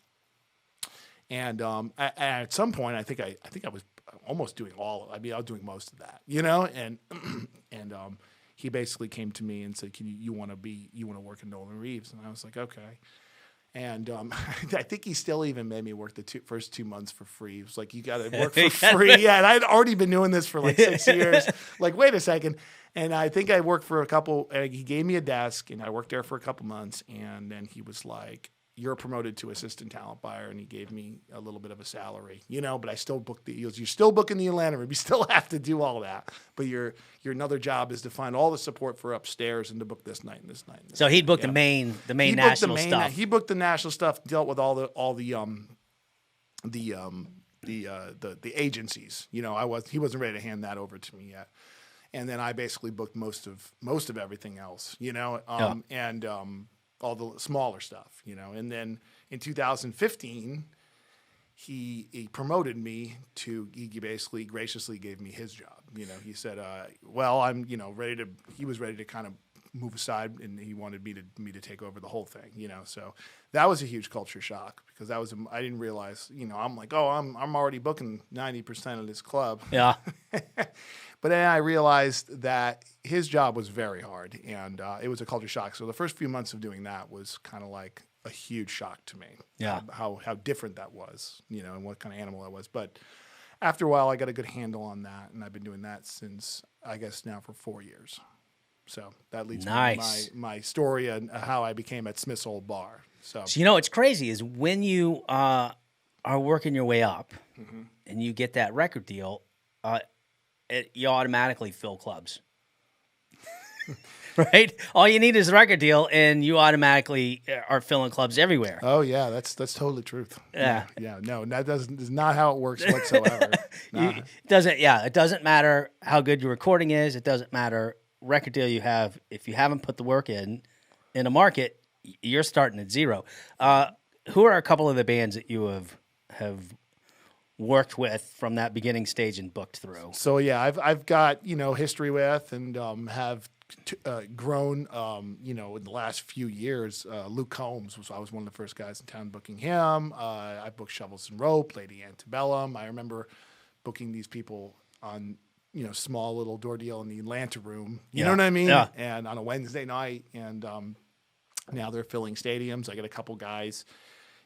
And at some point, I think I was almost doing all of it. I mean, I was doing most of that, and he basically came to me and said, you want to work in Nolan Reeves? And I was like, okay. And I think he still even made me work the first 2 months for free. He was like, you got to work for free. Yeah, and I'd already been doing this for like 6 years. Like, wait a second. And I think I worked for a couple, he gave me a desk, and I worked there for a couple months, and then he was like, you're promoted to assistant talent buyer, and he gave me a little bit of a salary, but I still booked you're still booking the Atlanta room. You still have to do all that, but your another job is to find all the support for upstairs and to book this night and this night. And this so night. He'd book the main national stuff. He booked the national stuff, dealt with all the agencies. He wasn't ready to hand that over to me yet. And then I basically booked most of everything else, and all the smaller stuff, And then in 2015, he promoted me to. He basically graciously gave me his job. He said, "Well, I'm ready to." He was ready to kind of move aside, and he wanted me to take over the whole thing. So that was a huge culture shock because I didn't realize. I'm like, oh, I'm already booking 90% of this club. Yeah. But then I realized that his job was very hard, and it was a culture shock. So the first few months of doing that was kind of like a huge shock to me. Yeah. How different that was, and what kind of animal that was. But after a while, I got a good handle on that, and I've been doing that since, I guess, now for 4 years. So that leads me to my story and how I became at Smith's Old Bar. So what's crazy is when you are working your way up and you get that record deal, you automatically fill clubs. Right? All you need is a record deal, and you automatically are filling clubs everywhere. Oh yeah, that's totally truth. Yeah. No, that is not how it works whatsoever. It doesn't matter how good your recording is. It doesn't matter record deal you have. If you haven't put the work in a market, you're starting at zero. Who are a couple of the bands that you have worked with from that beginning stage and booked through? So yeah, I've got history with and have grown in the last few years. Luke Combs I was one of the first guys in town booking him. I booked Shovels and Rope, Lady Antebellum. I remember booking these people on small little door deal in the Atlanta room. You know what I mean? Yeah. And on a Wednesday night, and now they're filling stadiums. I got a couple guys.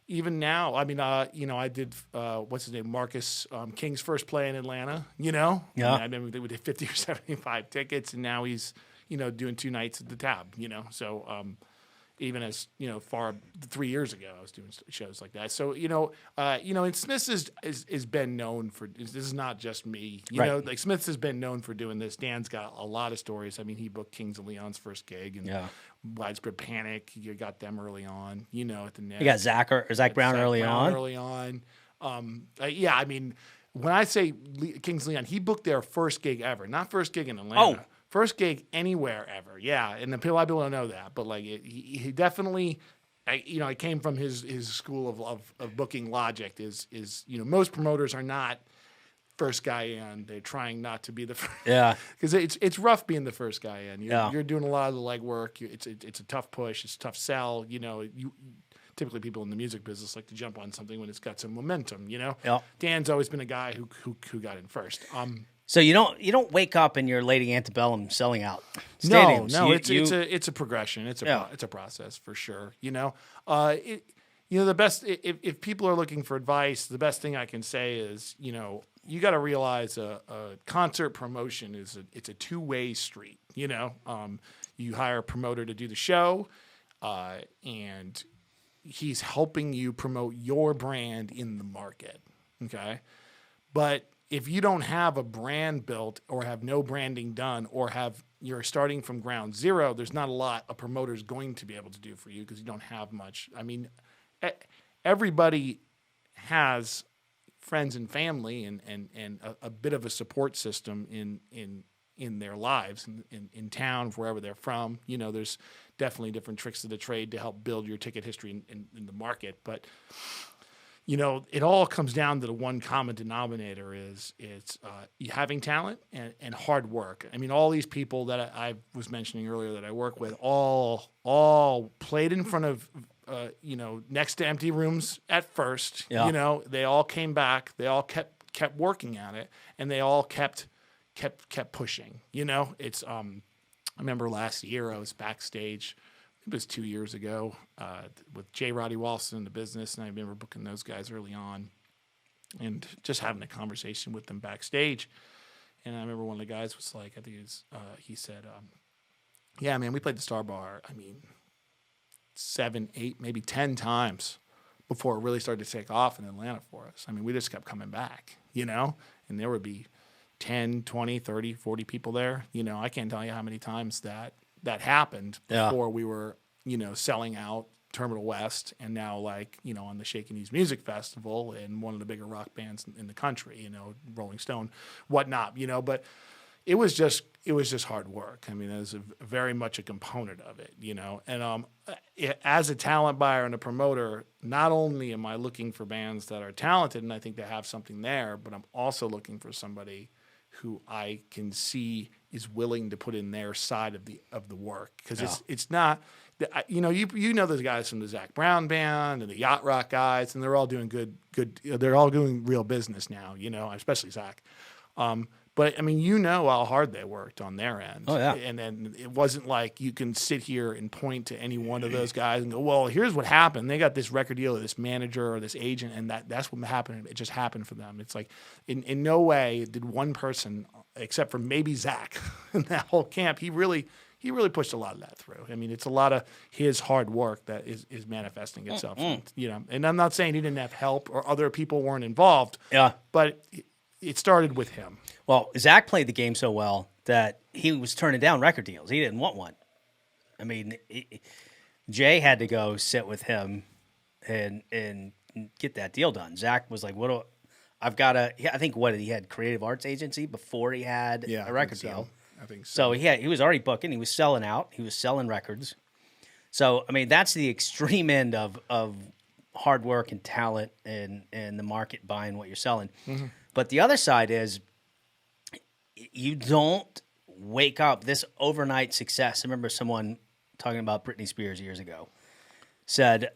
Even now, I mean, I did what's his name, Marcus King's first play in Atlanta. Yeah. I mean, we did 50 or 75 tickets, and now he's doing 2 nights at the Tab. So even as far 3 years ago, I was doing shows like that. So and Smiths has been known for this is not just me. Like Smiths has been known for doing this. Dan's got a lot of stories. I mean, he booked Kings of Leon's first gig and Widespread Panic. You got them early on. At the net. You got Zach Brown early on. Early on. I mean, when I say Kings of Leon, he booked their first gig ever, not first gig in Atlanta. Oh. First gig anywhere ever, yeah. And a lot of people don't know that, but like he definitely, it came from his school of booking logic. Is most promoters are not first guy in. They're trying not to be the first. Yeah, because it's rough being the first guy in. You're doing a lot of the legwork. It's a tough push. It's a tough sell. Typically people in the music business like to jump on something when it's got some momentum. Yeah. Dan's always been a guy who got in first. So you don't wake up and you're Lady Antebellum selling out stadiums. No, it's a progression. It's a process for sure. The best if people are looking for advice, the best thing I can say is you got to realize a concert promotion it's a two-way street. You hire a promoter to do the show, and he's helping you promote your brand in the market. Okay, but if you don't have a brand built or have no branding done or you're starting from ground zero, there's not a lot a promoter's going to be able to do for you because you don't have much. I mean, everybody has friends and family and a bit of a support system in in their lives in town, wherever they're from. You know, there's definitely different tricks of the trade to help build your ticket history in the market. But, you know, it all comes down to the one common denominator is it's having talent and hard work. I mean, all these people that I was mentioning earlier that I work with all played in front of, you know, next to empty rooms at first. Yeah. You know, they all came back. They all kept working at it, and they all kept pushing. You know, it's I remember last year I was backstage. It was 2 years ago with J. Roddy Walston in the business, and I remember booking those guys early on and just having a conversation with them backstage. And I remember one of the guys was like, I think he said, yeah, man, we played the Star Bar, I mean, 7, 8, maybe 10 times before it really started to take off in Atlanta for us. I mean, we just kept coming back, you know, and there would be 10, 20, 30, 40 people there. You know, I can't tell you how many times that happened before we were, you know, selling out Terminal West and now, like, you know, on the Shaky Knees Music Festival and one of the bigger rock bands in the country, you know, Rolling Stone, whatnot, you know. But it was just hard work. I mean, it was very much a component of it, you know. And as a talent buyer and a promoter, not only am I looking for bands that are talented and I think they have something there, but I'm also looking for somebody who I can see is willing to put in their side of the work, because it's not, you know, you know those guys from the Zach Brown band and the Yacht Rock guys, and they're all doing good. They're all doing real business now, you know, especially Zach. But I mean, you know how hard they worked on their end. Oh, yeah. And then it wasn't like you can sit here and point to any one of those guys and go, well, here's what happened. They got this record deal or this manager or this agent, and that's what happened. It just happened for them. It's like in no way did one person, except for maybe Zach in that whole camp, he really pushed a lot of that through. I mean, it's a lot of his hard work that is manifesting itself. You know, and I'm not saying he didn't have help or other people weren't involved. Yeah. But it started with him. Well, Zach played the game so well that he was turning down record deals. He didn't want one. I mean, Jay had to go sit with him and get that deal done. Zach was like, I've got to, I think he had Creative Arts Agency before he had a record deal. I think so. So he was already booking. He was selling out. He was selling records. So, I mean, that's the extreme end of hard work and talent and the market buying what you're selling. Mm-hmm. But the other side is you don't wake up this overnight success. I remember someone talking about Britney Spears years ago. Said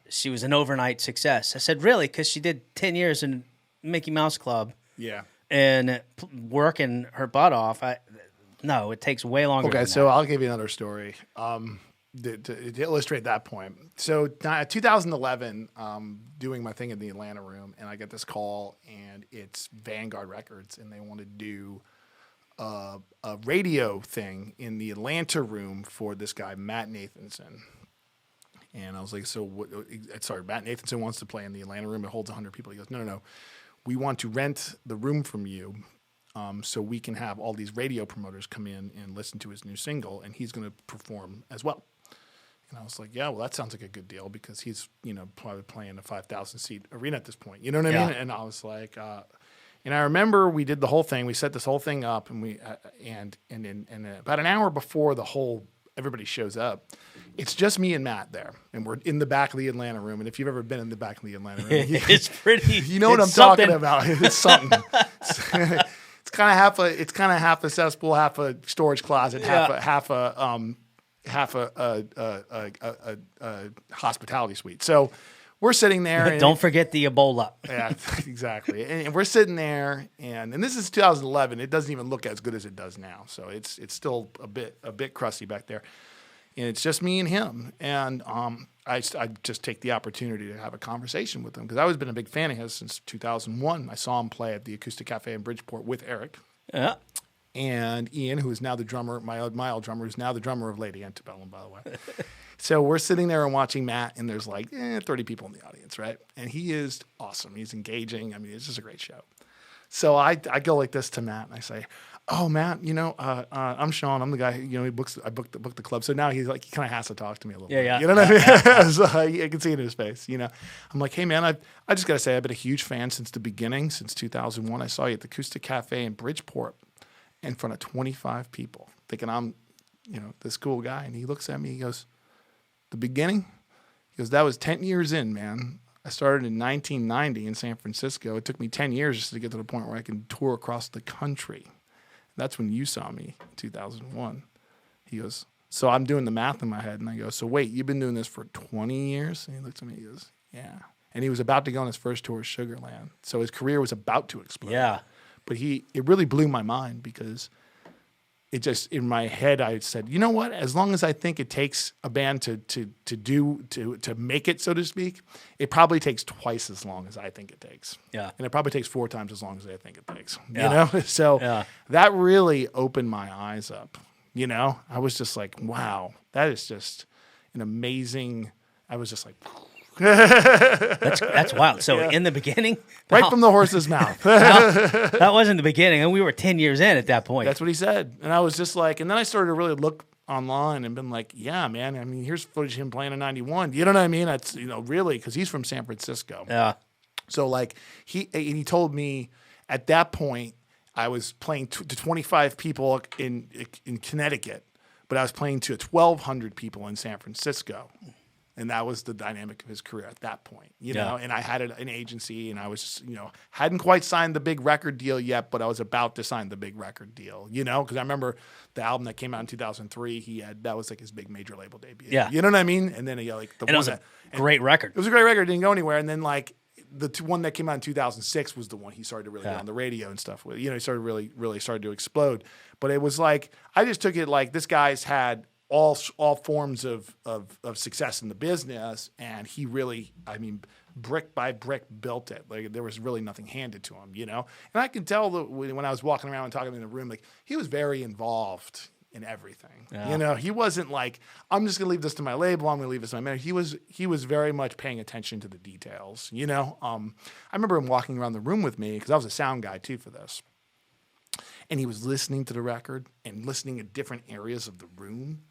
she was an overnight success. I said, really? Because she did 10 years in Mickey Mouse Club. Yeah. And working her butt off. No, it takes way longer. Okay, than so that. I'll give you another story to illustrate that point. So 2011, doing my thing in the Atlanta room, and I get this call, and it's Vanguard Records, and they want to do a radio thing in the Atlanta room for this guy, Matt Nathanson. And I was like, Matt Nathanson wants to play in the Atlanta room. It holds 100 people. He goes, no. We want to rent the room from you so we can have all these radio promoters come in and listen to his new single, and he's going to perform as well. And I was like, yeah, well, that sounds like a good deal, because he's, you know, probably playing a 5,000-seat arena at this point. You know what I mean? And I was like, and I remember we did the whole thing. We set this whole thing up, and we and about an hour before everybody shows up, it's just me and Matt there, and we're in the back of the Atlanta room. And if you've ever been in the back of the Atlanta room, it's pretty. You know what I'm talking about? It's something. It's kind of half a cesspool, half a storage closet, half a hospitality suite. So we're sitting there. And don't forget the Ebola. Yeah, exactly. And we're sitting there, and this is 2011. It doesn't even look as good as it does now. So it's still a bit crusty back there. And it's just me and him. And I just take the opportunity to have a conversation with him, because I've always been a big fan of his since 2001. I saw him play at the Acoustic Cafe in Bridgeport with Eric. Yeah. And Ian, who is now the drummer, my old drummer, who's now the drummer of Lady Antebellum, by the way. So we're sitting there and watching Matt, and there's like 30 people in the audience, right? And he is awesome. He's engaging. I mean, it's just a great show. So I go like this to Matt, and I say, oh, Matt, you know, I'm Sean. I'm the guy who, you know, I booked the club. So now he's like, he kind of has to talk to me a little bit. Yeah. You know what I mean? So I can see it in his face, you know. I'm like, hey, man, I just got to say I've been a huge fan since the beginning, since 2001. I saw you at the Acoustic Cafe in Bridgeport. in front of 25 people, thinking I'm, this cool guy. And he looks at me, he goes, the beginning? He goes, that was 10 years in, man. I started in 1990 in San Francisco. It took me 10 years just to get to the point where I can tour across the country. That's when you saw me in 2001. He goes, so I'm doing the math in my head. And I go, so wait, you've been doing this for 20 years? And he looks at me, he goes, yeah. And he was about to go on his first tour of Sugarland. So his career was about to explode. Yeah. But it really blew my mind because it just, in my head, I said, you know what? As long as I think it takes a band to make it, so to speak, it probably takes twice as long as I think it takes. Yeah. And it probably takes 4 times as long as I think it takes. Yeah. So that really opened my eyes up. I was just like, wow, that is just an amazing, I was just like, that's wild. So in the beginning, right from the horse's mouth. that wasn't the beginning, and we were 10 years in at that point. That's what he said, and I was just like, and then I started to really look online and been like, yeah, man. I mean, here's footage of him playing in '91. You know what I mean? That's really because he's from San Francisco. Yeah. So like he told me at that point I was playing to 25 people in Connecticut, but I was playing to 1,200 people in San Francisco. And that was the dynamic of his career at that point, know. And I had an agency, and I was, hadn't quite signed the big record deal yet, but I was about to sign the big record deal, because I remember the album that came out in 2003. That was like his big major label debut. Yeah, you know what I mean. And then it was a great record. It was a great record. It didn't go anywhere. And then like the one that came out in 2006 was the one he started to really get on the radio and stuff with. He started really started to explode. But it was like I just took it like this guy's had all forms of success in the business, and he really, I mean, brick by brick built it. Like there was really nothing handed to him, And I could tell that when I was walking around and talking in the room, like he was very involved in everything. Yeah. He wasn't like, I'm just gonna leave this to my label, I'm gonna leave this to my manager. He was very much paying attention to the details. I remember him walking around the room with me because I was a sound guy too for this. And he was listening to the record and listening at different areas of the room.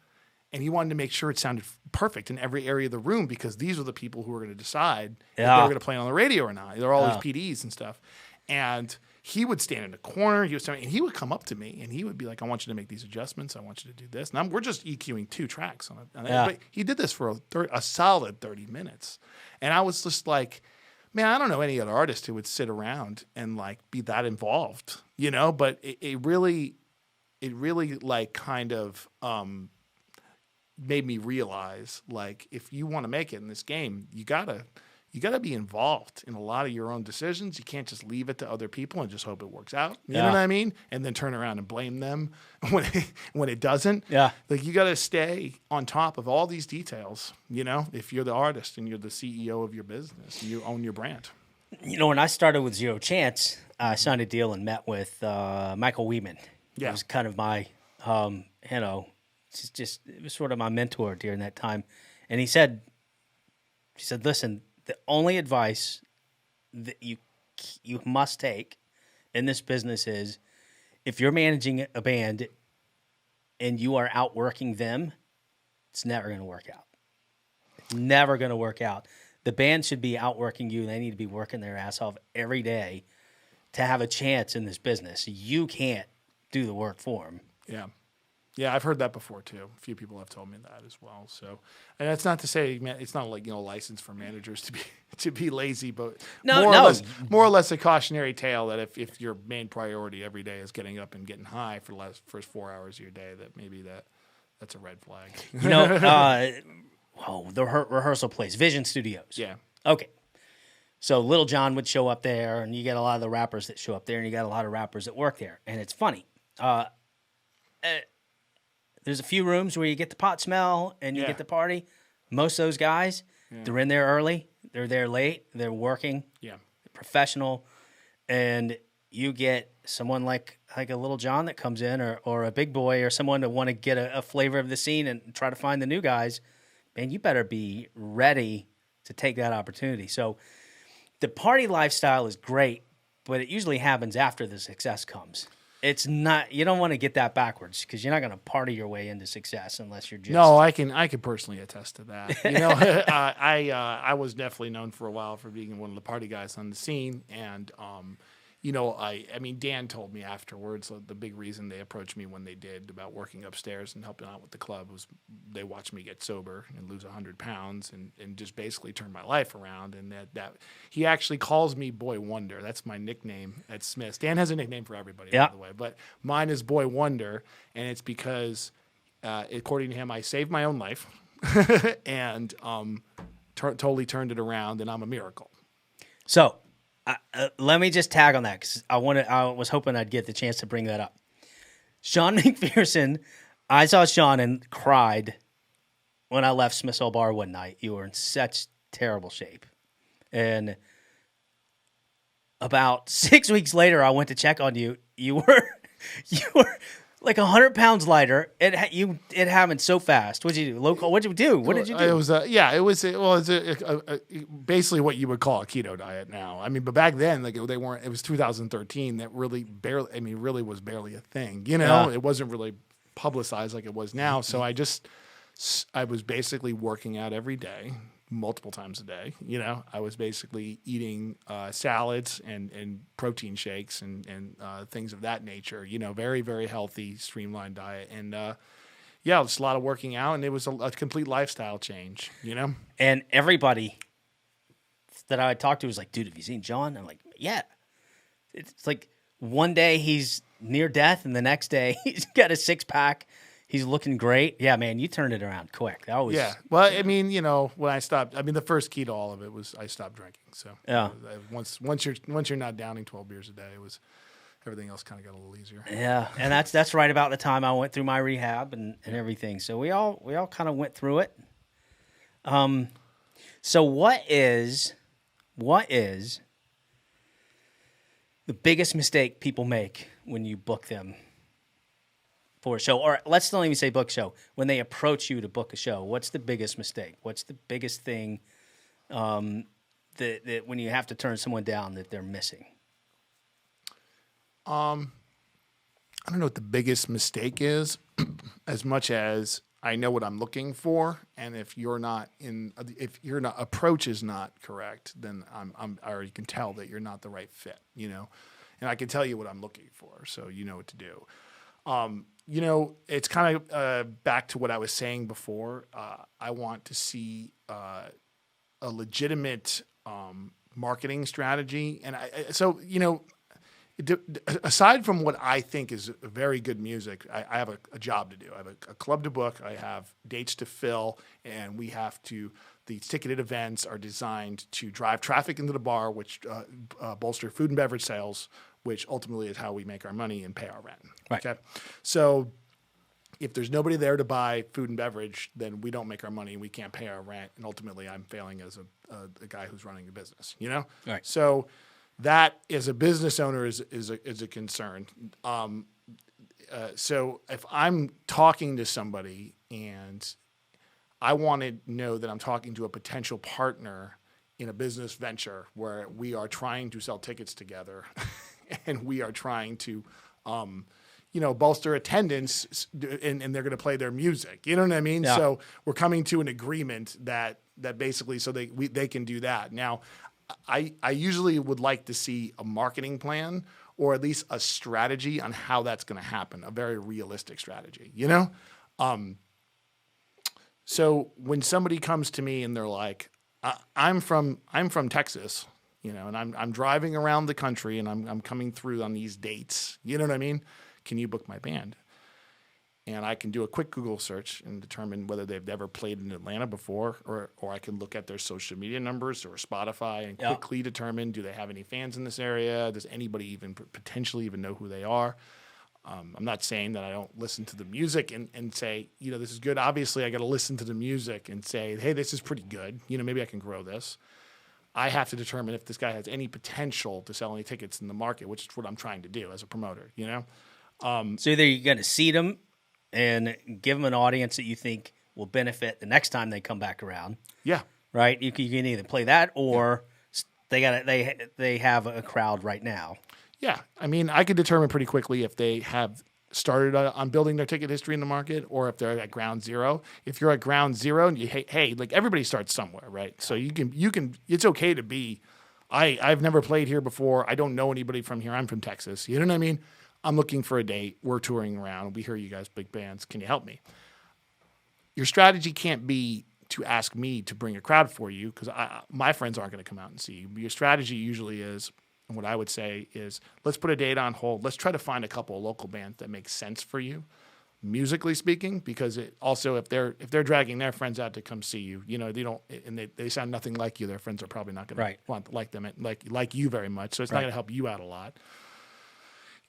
And he wanted to make sure it sounded perfect in every area of the room because these are the people who are going to decide if they were going to play on the radio or not. There are all these PDs and stuff. And he would stand in a corner. And he would come up to me and he would be like, I want you to make these adjustments. I want you to do this. And we're just EQing 2 tracks on it. But he did this for a solid 30 minutes. And I was just like, man, I don't know any other artist who would sit around and like be that involved, But it really like kind of made me realize, like, if you want to make it in this game, you gotta be involved in a lot of your own decisions. You can't just leave it to other people and just hope it works out. You know what I mean? And then turn around and blame them when it doesn't. Yeah. Like you gotta stay on top of all these details. If you're the artist and you're the CEO of your business, and you own your brand. When I started with Zero Chance, I signed a deal and met with Michael Weedman. Yeah. It was kind of my, it was sort of my mentor during that time. And he said, listen, the only advice that you must take in this business is if you're managing a band and you are outworking them, it's never going to work out. It's never going to work out. The band should be outworking you. They need to be working their ass off every day to have a chance in this business. You can't do the work for them. Yeah. Yeah, I've heard that before too. A few people have told me that as well. So, and that's not to say it's not like a license for managers to be lazy, but more or less a cautionary tale that if your main priority every day is getting up and getting high for the first 4 hours of your day, that maybe that's a red flag. The rehearsal place, Vision Studios. Yeah. Okay. So Little John would show up there, and you get a lot of the rappers that show up there, and you got a lot of rappers that work there, and it's funny. There's a few rooms where you get the pot smell and you get the party. Most of those guys, they're in there early. They're there late. They're working. Yeah. They're professional. And you get someone like a Little John that comes in or a Big Boy or someone to want to get a flavor of the scene and try to find the new guys. Man, you better be ready to take that opportunity. So the party lifestyle is great, but it usually happens after the success comes. It's not. You don't want to get that backwards because you're not going to party your way into success unless you're just. No, I can personally attest to that. I was definitely known for a while for being one of the party guys on the scene, and I mean, Dan told me afterwards the big reason they approached me when they did about working upstairs and helping out with the club was they watched me get sober and lose 100 pounds and just basically turn my life around. And that he actually calls me Boy Wonder. That's my nickname at Smith's. Dan has a nickname for everybody, by the way, but mine is Boy Wonder, and it's because, according to him, I saved my own life and totally turned it around, and I'm a miracle. So. Let me just tag on that because I was hoping I'd get the chance to bring that up. Sean McPherson, I saw Sean and cried when I left Smith's Old Bar one night. You were in such terrible shape. And about 6 weeks later, I went to check on you. You were like 100 pounds lighter. It happened so fast. What'd you do? What'd you do? What did you do? It was basically what you would call a keto diet now. I mean, but back then, like they weren't. It was 2013. That really was barely a thing. It wasn't really publicized like it was now. So I was basically working out every day, multiple times a day. I was basically eating salads and protein shakes and things of that nature. Very, very healthy, streamlined diet. And just a lot of working out. And it was a complete lifestyle change, And everybody that I talked to was like, dude, have you seen John? I'm like, yeah. It's like one day he's near death and the next day he's got a 6-pack. He's looking great. Yeah, man, you turned it around quick. That was Well, I mean, when I stopped, the first key to all of it was I stopped drinking. So once you're not downing 12 beers a day, it was everything else kind of got a little easier. Yeah, and that's right about the time I went through my rehab and everything. So we all kind of went through it. So what is the biggest mistake people make when you book them for a show? Or let's not even say book show. When they approach you to book a show, what's the biggest mistake? What's the biggest thing that when you have to turn someone down that they're missing? I don't know what the biggest mistake is, as much as I know what I'm looking for, and if your approach is not correct, then I already can tell that you're not the right fit, and I can tell you what I'm looking for, so you know what to do. It's kind of back to what I was saying before. I want to see a legitimate marketing strategy, and aside from what I think is very good music, I have a job to do. I have a club to book. I have dates to fill, and these ticketed events are designed to drive traffic into the bar, which bolster food and beverage sales, which ultimately is how we make our money and pay our rent. Right. Okay. So if there's nobody there to buy food and beverage, then we don't make our money and we can't pay our rent. And ultimately I'm failing as a guy who's running a business, Right. So that as a business owner is a concern. So if I'm talking to somebody and I want to know that I'm talking to a potential partner in a business venture where we are trying to sell tickets together and we are trying to, bolster attendance and they're going to play their music. You know what I mean? Yeah. So we're coming to an agreement that basically so they can do that. Now, I usually would like to see a marketing plan or at least a strategy on how that's going to happen, a very realistic strategy, So when somebody comes to me and they're like, I'm from Texas, and I'm driving around the country and I'm coming through on these dates, you know what I mean? Can you book my band? And I can do a quick Google search and determine whether they've ever played in Atlanta before, or I can look at their social media numbers or Spotify and quickly determine, do they have any fans in this area? Does anybody even potentially even know who they are? I'm not saying that I don't listen to the music and say, this is good. Obviously, I got to listen to the music and say, hey, this is pretty good. Maybe I can grow this. I have to determine if this guy has any potential to sell any tickets in the market, which is what I'm trying to do as a promoter, So either you're going to seed them and give them an audience that you think will benefit the next time they come back around. Yeah. Right? You can either play that or they have a crowd right now. Yeah. I could determine pretty quickly if they have started on building their ticket history in the market or if they're at ground zero. If you're at ground zero and hey, like everybody starts somewhere, right? So you can it's okay to be I've never played here before. I don't know anybody from here. I'm from Texas. You know what I mean? I'm looking for a date. We're touring around. We hear you guys big bands. Can you help me? Your strategy can't be to ask me to bring a crowd for you because my friends aren't going to come out and see you. Your strategy usually is, and what I would say is, let's put a date on hold. Let's try to find a couple of local bands that make sense for you, musically speaking, because it also if they're dragging their friends out to come see you, you know, they don't and they sound nothing like you. Their friends are probably not going to like them like you very much. So it's not going to help you out a lot.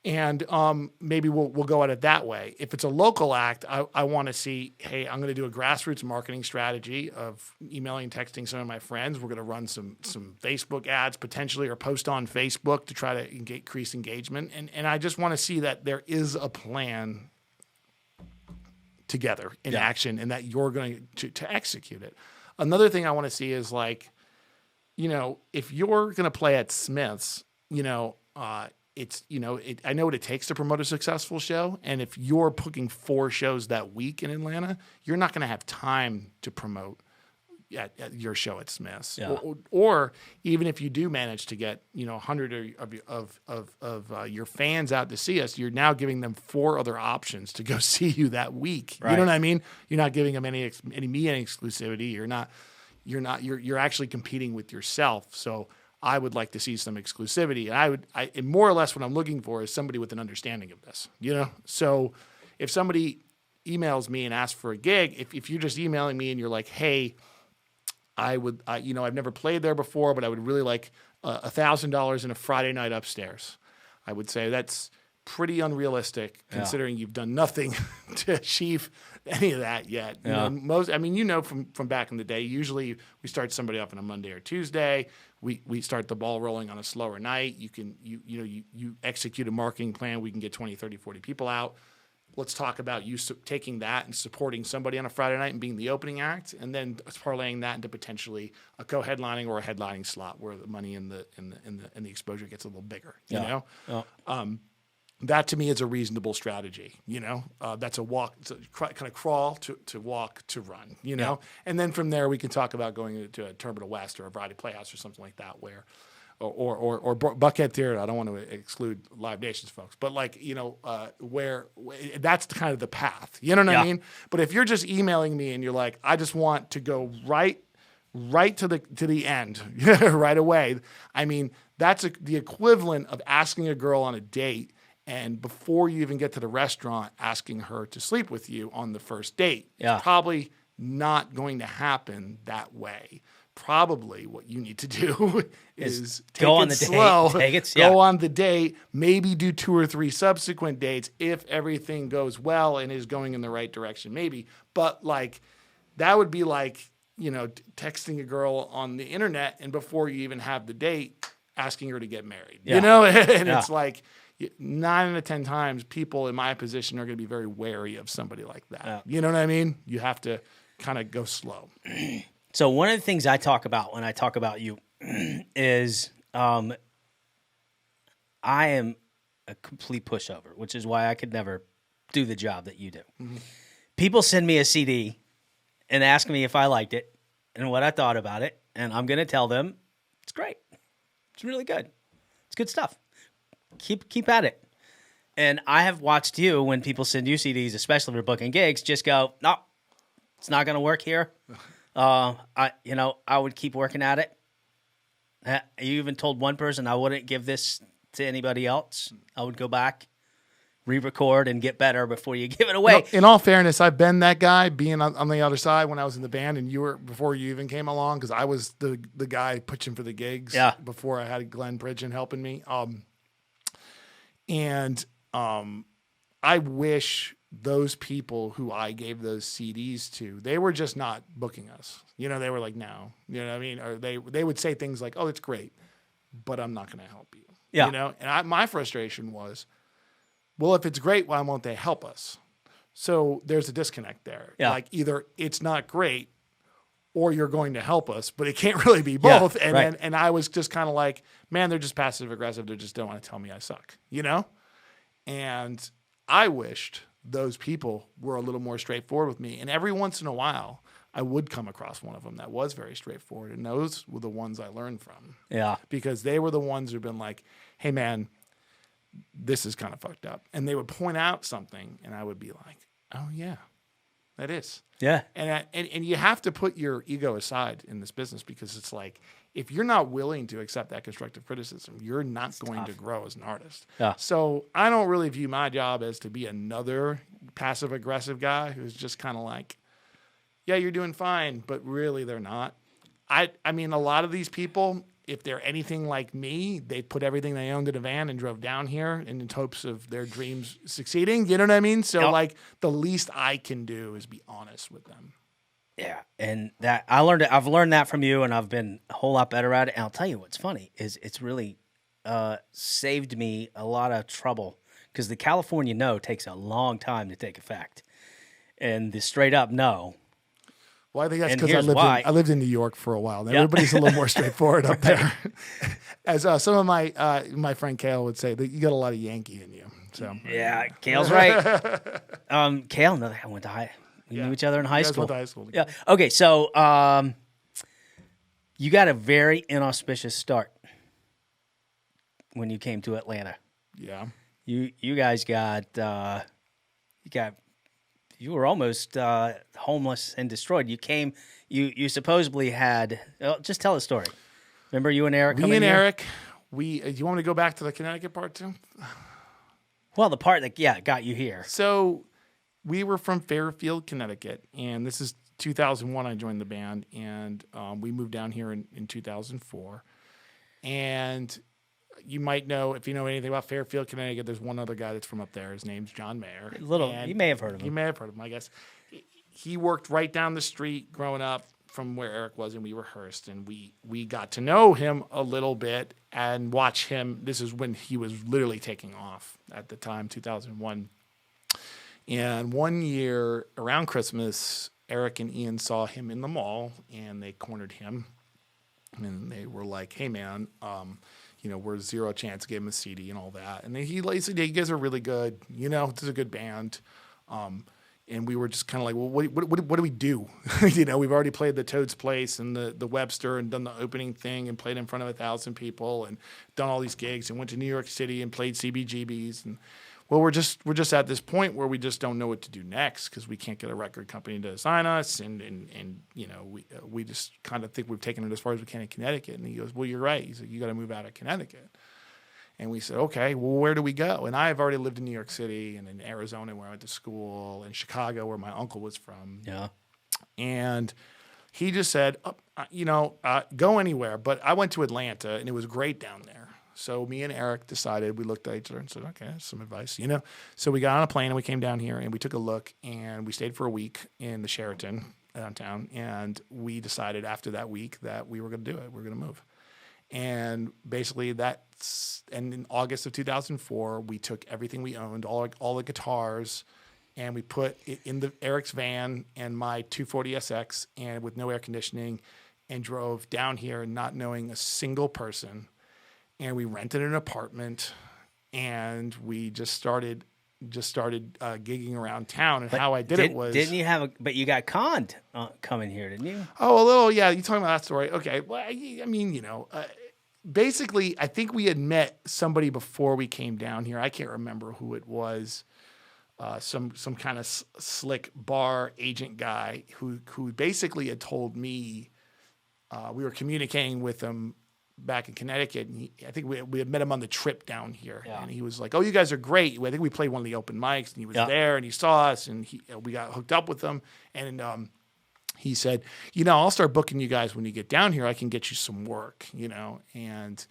And maybe we'll go at it that way. If it's a local act, I want to see, hey, I'm going to do a grassroots marketing strategy of emailing, texting some of my friends. We're going to run some Facebook ads potentially or post on Facebook to try to increase engagement. And I just want to see that there is a plan together in action and that you're going to execute it. Another thing I want to see is like, you know, if you're going to play at Smith's, you know, it's, you know, I know what it takes to promote a successful show. And if you're booking 4 shows that week in Atlanta, you're not going to have time to promote at your show at Smith's. Yeah. Or even if you do manage to get, you know, 100 of your fans out to see us, you're now giving them 4 other options to go see you that week. Right. You know what I mean? You're not giving them any exclusivity. You're actually competing with yourself. So I would like to see some exclusivity. And more or less what I'm looking for is somebody with an understanding of this, you know? So if somebody emails me and asks for a gig, if you're just emailing me and you're like, hey, you know, I've never played there before, but I would really like $1,000 in a Friday night upstairs. I would say that's pretty unrealistic considering you've done nothing to achieve any of that yet. You know, from back in the day, usually we start somebody off on a Monday or Tuesday. We start the ball rolling on a slower night. You execute a marketing plan. We can get 20, 30, 40 people out. Let's talk about you taking that and supporting somebody on a Friday night and being the opening act, and then parlaying that into potentially a co-headlining or a headlining slot where the money and the exposure gets a little bigger. You know. Yeah. That to me is a reasonable strategy, you know. That's a walk, it's a kind of crawl to walk to run, you know. Yeah. And then from there we can talk about going to a Terminal West or a Variety Playhouse or something like that, where, or Buckhead Theater. I don't want to exclude Live Nations folks, but like, you know, where that's kind of the path, you know what I mean? But if you're just emailing me and you're like, I just want to go right to the end right away. I mean, that's the equivalent of asking a girl on a date. And before you even get to the restaurant, asking her to sleep with you on the first date. Yeah. It's probably not going to happen that way. Probably what you need to do is go on the date. Go on the date, maybe do 2 or 3 subsequent dates if everything goes well and is going in the right direction, maybe. But like that would be like, you know, texting a girl on the internet and before you even have the date, asking her to get married. You know, and it's like 9 out of 10 times, people in my position are going to be very wary of somebody like that. Yeah. You know what I mean? You have to kind of go slow. So one of the things I talk about when I talk about you is I am a complete pushover, which is why I could never do the job that you do. Mm-hmm. People send me a CD and ask me if I liked it and what I thought about it, and I'm going to tell them it's great. It's really good. It's good stuff. Keep at it. And I have watched you when people send you CDs, especially for booking gigs, just go, no, it's not going to work here. I would keep working at it. You even told one person I wouldn't give this to anybody else. I would go back, re-record, and get better before you give it away. No, in all fairness, I've been that guy being on the other side when I was in the band, and you were before you even came along, because I was the guy pushing for the gigs before I had Glenn Pridgeon helping me. I wish those people who I gave those CDs to, they were just not booking us. You know, they were like, no. You know what I mean? Or they would say things like, oh, it's great, but I'm not going to help you. Yeah. You know? And my frustration was, well, if it's great, why won't they help us? So there's a disconnect there. Yeah. Like either it's not great or you're going to help us, but it can't really be both. Yeah, and I was just kind of like, man, they're just passive aggressive. They just don't want to tell me I suck, you know? And I wished those people were a little more straightforward with me. And every once in a while, I would come across one of them that was very straightforward. And those were the ones I learned from. Yeah. Because they were the ones who've been like, hey, man, this is kind of fucked up. And they would point out something, and I would be like, oh, yeah, that is. Yeah. And you have to put your ego aside in this business, because it's like, if you're not willing to accept that constructive criticism, you're not going to grow as an artist. Yeah. So I don't really view my job as to be another passive aggressive guy who's just kind of like, yeah, you're doing fine, but really they're not. I mean, a lot of these people, if they're anything like me, they put everything they owned in a van and drove down here in hopes of their dreams succeeding. You know what I mean? So like, the least I can do is be honest with them. Yeah, and that I've learned that from you, and I've been a whole lot better at it. And I'll tell you what's funny is it's really saved me a lot of trouble, because the California no takes a long time to take effect, and the straight up no. Well, I think that's because I lived in New York for a while. And everybody's a little more straightforward up there. As some of my friend Kale would say, that you got a lot of Yankee in you. So yeah, Kale's right. Kale, no, I went to high. We knew each other in high school. Went to high school together. Yeah. Okay, so you got a very inauspicious start when you came to Atlanta. Yeah. You guys got you were almost homeless and destroyed. You came. You supposedly had. Just tell the story. Remember you and Eric? Me and Eric. Do you want me to go back to the Connecticut part too? Well, the part that got you here. So we were from Fairfield, Connecticut, and this is 2001. I joined the band, and we moved down here in 2004. And you might know, if you know anything about Fairfield, Connecticut, there's one other guy that's from up there. His name's John Mayer. You may have heard of him. You may have heard of him, I guess. He worked right down the street growing up from where Eric was, and we rehearsed, and we got to know him a little bit and watch him. This is when he was literally taking off at the time, 2001. And one year around Christmas, Eric and Ian saw him in the mall, and they cornered him, and they were like, hey, man, we're zero chance to give him a CD and all that. And then he said, you guys are really good. This is a good band. And we were just kind of like, well, what do we do? We've already played the Toad's Place and the Webster and done the opening thing and played in front of 1,000 people and done all these gigs and went to New York City and played CBGBs. And well, we're just at this point where we just don't know what to do next, because we can't get a record company to sign us, and we just kind of think we've taken it as far as we can in Connecticut. And he goes, well, you're right. He said, you got to move out of Connecticut. And we said, okay, well, where do we go? And I've already lived in New York City and in Arizona, where I went to school, and Chicago, where my uncle was from. Yeah. And he just said, go anywhere. But I went to Atlanta, and it was great down there. So me and Eric decided, we looked at each other and said, okay, that's some advice, So we got on a plane, and we came down here, and we took a look, and we stayed for a week in the Sheraton downtown. And we decided after that week that we were going to do it. We were going to move. And basically and in August of 2004, we took everything we owned, all the guitars, and we put it in Eric's van and my 240SX, and with no air conditioning, and drove down here not knowing a single person. And we rented an apartment, and we just started gigging around town. And how I did it was, didn't you but you got conned coming here, didn't you? Oh, a little, yeah. You talking about that story? Okay. Well, I mean, basically, I think we had met somebody before we came down here. I can't remember who it was. Some kind of slick bar agent guy who basically had told me, we were communicating with him back in Connecticut, and I think we had met him on the trip down here, and he was like, "Oh, you guys are great." I think we played one of the open mics, and he was there, and he saw us, and we got hooked up with him, and he said, "I'll start booking you guys when you get down here. I can get you some work, And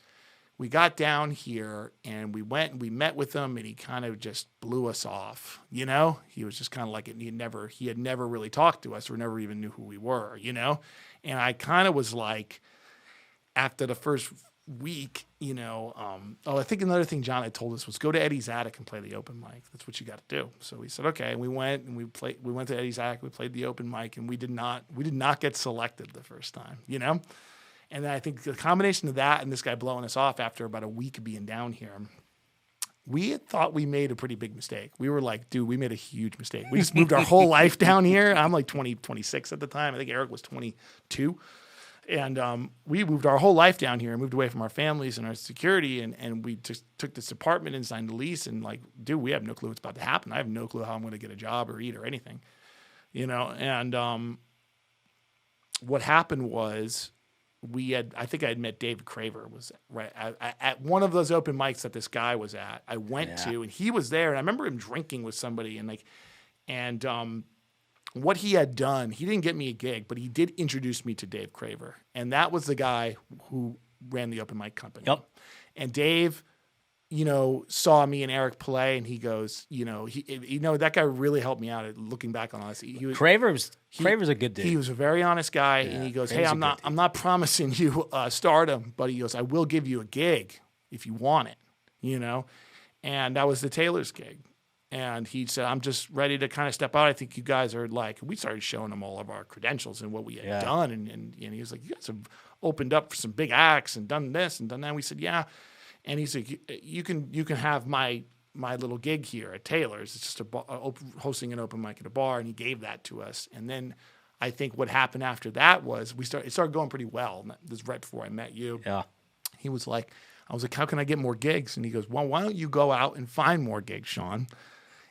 we got down here, and we went and we met with him, and he kind of just blew us off, He was just kind of like it. He had never really talked to us, or never even knew who we were, And I kind of was like, after the first week, I think another thing John had told us was go to Eddie's Attic and play the open mic. That's what you got to do. So we said, okay. And we went and we went to Eddie's Attic. We played the open mic, and we did not get selected the first time, And then I think the combination of that and this guy blowing us off after about a week of being down here, we had thought we made a pretty big mistake. We were like, dude, we made a huge mistake. We just moved our whole life down here. I'm like 26 at the time. I think Eric was 22. And we moved our whole life down here and moved away from our families and our security. And we just took this apartment and signed a lease. And like, dude, we have no clue what's about to happen. I have no clue how I'm going to get a job or eat or anything, And what happened was I think I had met David Craver was right at one of those open mics that this guy was at. I went to, and he was there, and I remember him drinking with somebody, and what he had done, he didn't get me a gig, but he did introduce me to Dave Craver, and that was the guy who ran the open mic company. Yep. And Dave, saw me and Eric play, and he goes, that guy really helped me out. Looking back on this, Craver's a good dude. He was a very honest guy, and he goes, "Hey, I'm not promising you stardom, but he goes, I will give you a gig if you want it, And that was the Taylor's gig, and he said, "I'm just ready to kind of step out. I think you guys are like." We started showing him all of our credentials and what we had done, and he was like, "You guys have opened up for some big acts and done this and done that." And we said, "Yeah." And he's like, you can have my little gig here at Taylor's. It's just hosting an open mic at a bar, and he gave that to us. And then I think what happened after that was it started going pretty well. This is right before I met you. Yeah. I was like, how can I get more gigs? And he goes, well, why don't you go out and find more gigs, Sean?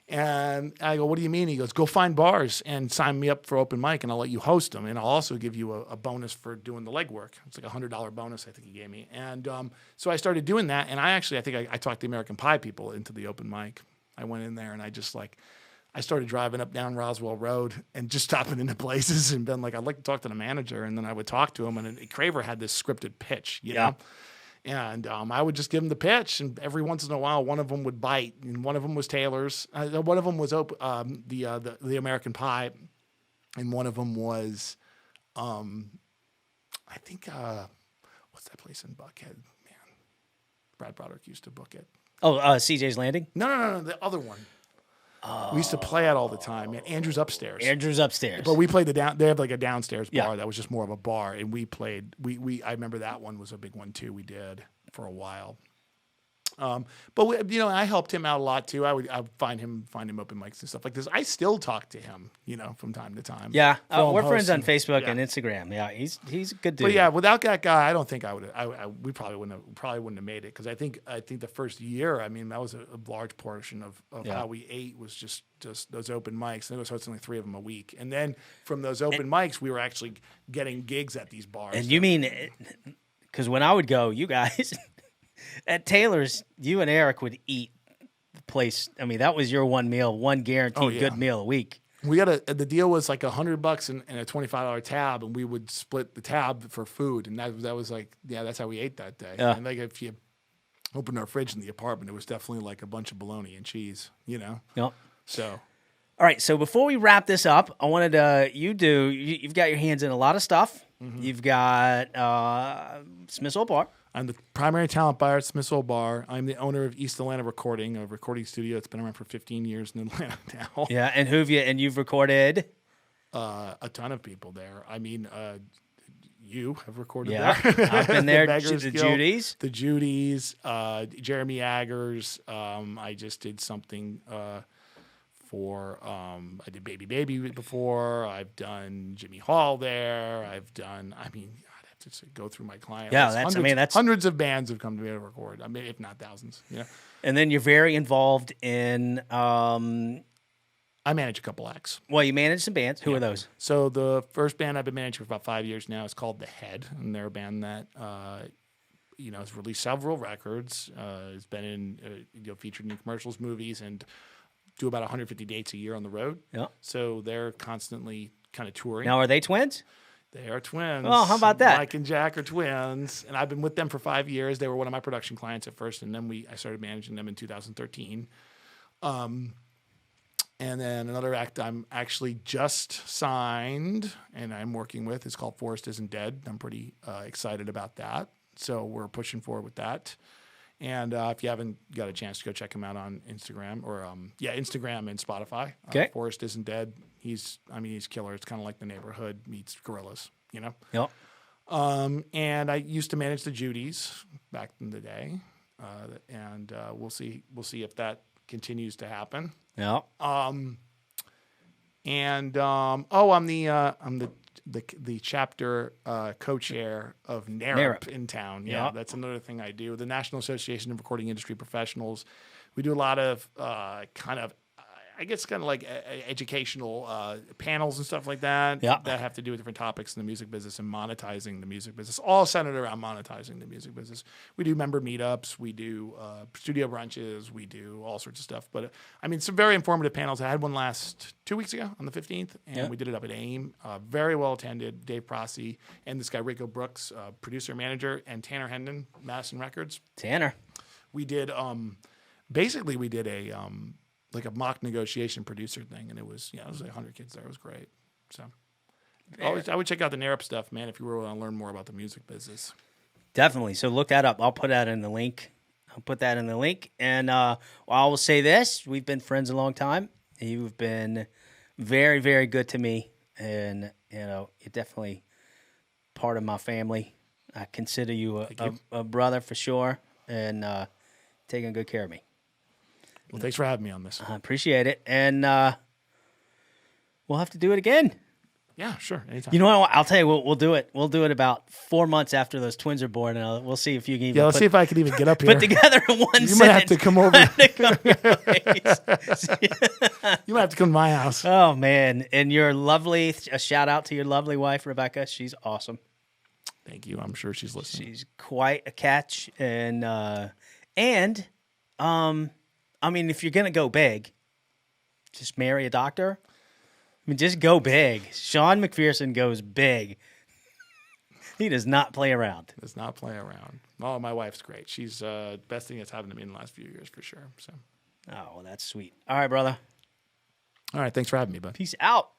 And I go, what do you mean? He goes, go find bars and sign me up for open mic, and I'll let you host them. And I'll also give you a bonus for doing the legwork. It's like $100 bonus, I think he gave me. And so I started doing that. And I think I talked the American Pie people into the open mic. I went in there and I started driving up down Roswell Road and just stopping into places and been like, I'd like to talk to the manager. And then I would talk to him. And Craver had this scripted pitch, you know? And I would just give them the pitch, and every once in a while, one of them would bite, and one of them was Taylor's. One of them was the American Pie, and one of them was, I think, what's that place in Buckhead? Man, Brad Broderick used to book it. Oh, CJ's Landing? No, the other one. We used to play it all the time. Man, Andrew's Upstairs. But we played they have like a downstairs bar that was just more of a bar, and we played. I remember that one was a big one too. We did for a while. But I helped him out a lot too. I would find him open mics and stuff like this. I still talk to him, from time to time. Yeah, we're friends on Facebook and Instagram. Yeah, he's a good dude. But yeah, without that guy, I don't think I would. We probably wouldn't have made it, because I think the first year, I mean, that was a large portion of how we ate was just those open mics. And there was hosting like 3 of them a week, and then from those open mics, we were actually getting gigs at these bars. And you mean, because when I would go, you guys. At Taylor's, you and Eric would eat the place. I mean, that was your one guaranteed good meal a week. We got the deal was like $100 and a $25 tab, and we would split the tab for food, and that was like, that's how we ate that day. Yeah. And like if you opened our fridge in the apartment, it was definitely like a bunch of bologna and cheese, Yep. So. All right, so before we wrap this up, I wanted you've got your hands in a lot of stuff. Mm-hmm. You've got Smith's Old Bar. I'm the primary talent buyer at Smith's Old Bar. I'm the owner of East Atlanta Recording, a recording studio that's been around for 15 years in Atlanta now. Yeah, and you've recorded a ton of people there. I mean, you have recorded there. I've been there. The Judys, Jeremy Aggers. I just did something for. I did Baby before. I've done Jimmy Hall there. To go through my client list. That's hundreds of bands have come to me to record. I mean, if not thousands. Yeah. And then you're very involved in. I manage a couple acts. Well, you manage some bands. Who are those? So the first band I've been managing for about 5 years now is called The Head, and they're a band that has released several records. Has been in featured in commercials, movies, and do about 150 dates a year on the road. Yeah. So they're constantly kind of touring. Now, are they twins? They are twins. Oh, how about that? Mike and Jack are twins, and I've been with them for 5 years. They were one of my production clients at first, and then I started managing them in 2013. And then another act I'm actually just signed and I'm working with is called Forest Isn't Dead. I'm pretty excited about that. So we're pushing forward with that. And if you haven't got a chance to go check him out on Instagram or Instagram and Spotify. Okay. Forest Isn't Dead. He's killer. It's kind of like The Neighborhood meets Gorillaz, Yep. And I used to manage the Judys back in the day. and we'll see if that continues to happen. Yeah. I'm the chapter co-chair of NARP in town. Yeah, that's another thing I do. The National Association of Recording Industry Professionals. We do a lot of like educational panels and stuff like that that have to do with different topics in the music business and monetizing the music business, all centered around monetizing the music business. We do member meetups, we do studio brunches, we do all sorts of stuff. But some very informative panels. I had one last 2 weeks ago on the 15th, and we did it up at AIM. Very well attended. Dave Prossi and this guy, Rico Brooks, producer, manager, and Tanner Hendon, Madison Records. Tanner. We did, basically we did a mock negotiation producer thing, and it was like 100 kids there. It was great. So I would check out the NARP stuff, man, if you were want to learn more about the music business. Definitely. So look that up. I'll put that in the link. And I will say this. We've been friends a long time. You've been very, very good to me. And, you're definitely part of my family. I consider you a brother for sure, and taking good care of me. Well, thanks for having me on this. I appreciate it. And we'll have to do it again. Yeah, sure. Anytime. You know what? I'll tell you, we'll do it. We'll do it about 4 months after those twins are born, and we'll see if you can even let's see if I can even get up here. Put together in one You might have to come over. You might have to come to my house. Oh, man. And you're lovely. A shout out to your lovely wife, Rebecca. She's awesome. Thank you. I'm sure she's listening. She's quite a catch. And if you're going to go big, just marry a doctor. Just go big. Sean McPherson goes big. He does not play around. Does not play around. Oh, my wife's great. She's the best thing that's happened to me in the last few years for sure. So. Oh, well, that's sweet. All right, brother. All right. Thanks for having me, bud. Peace out.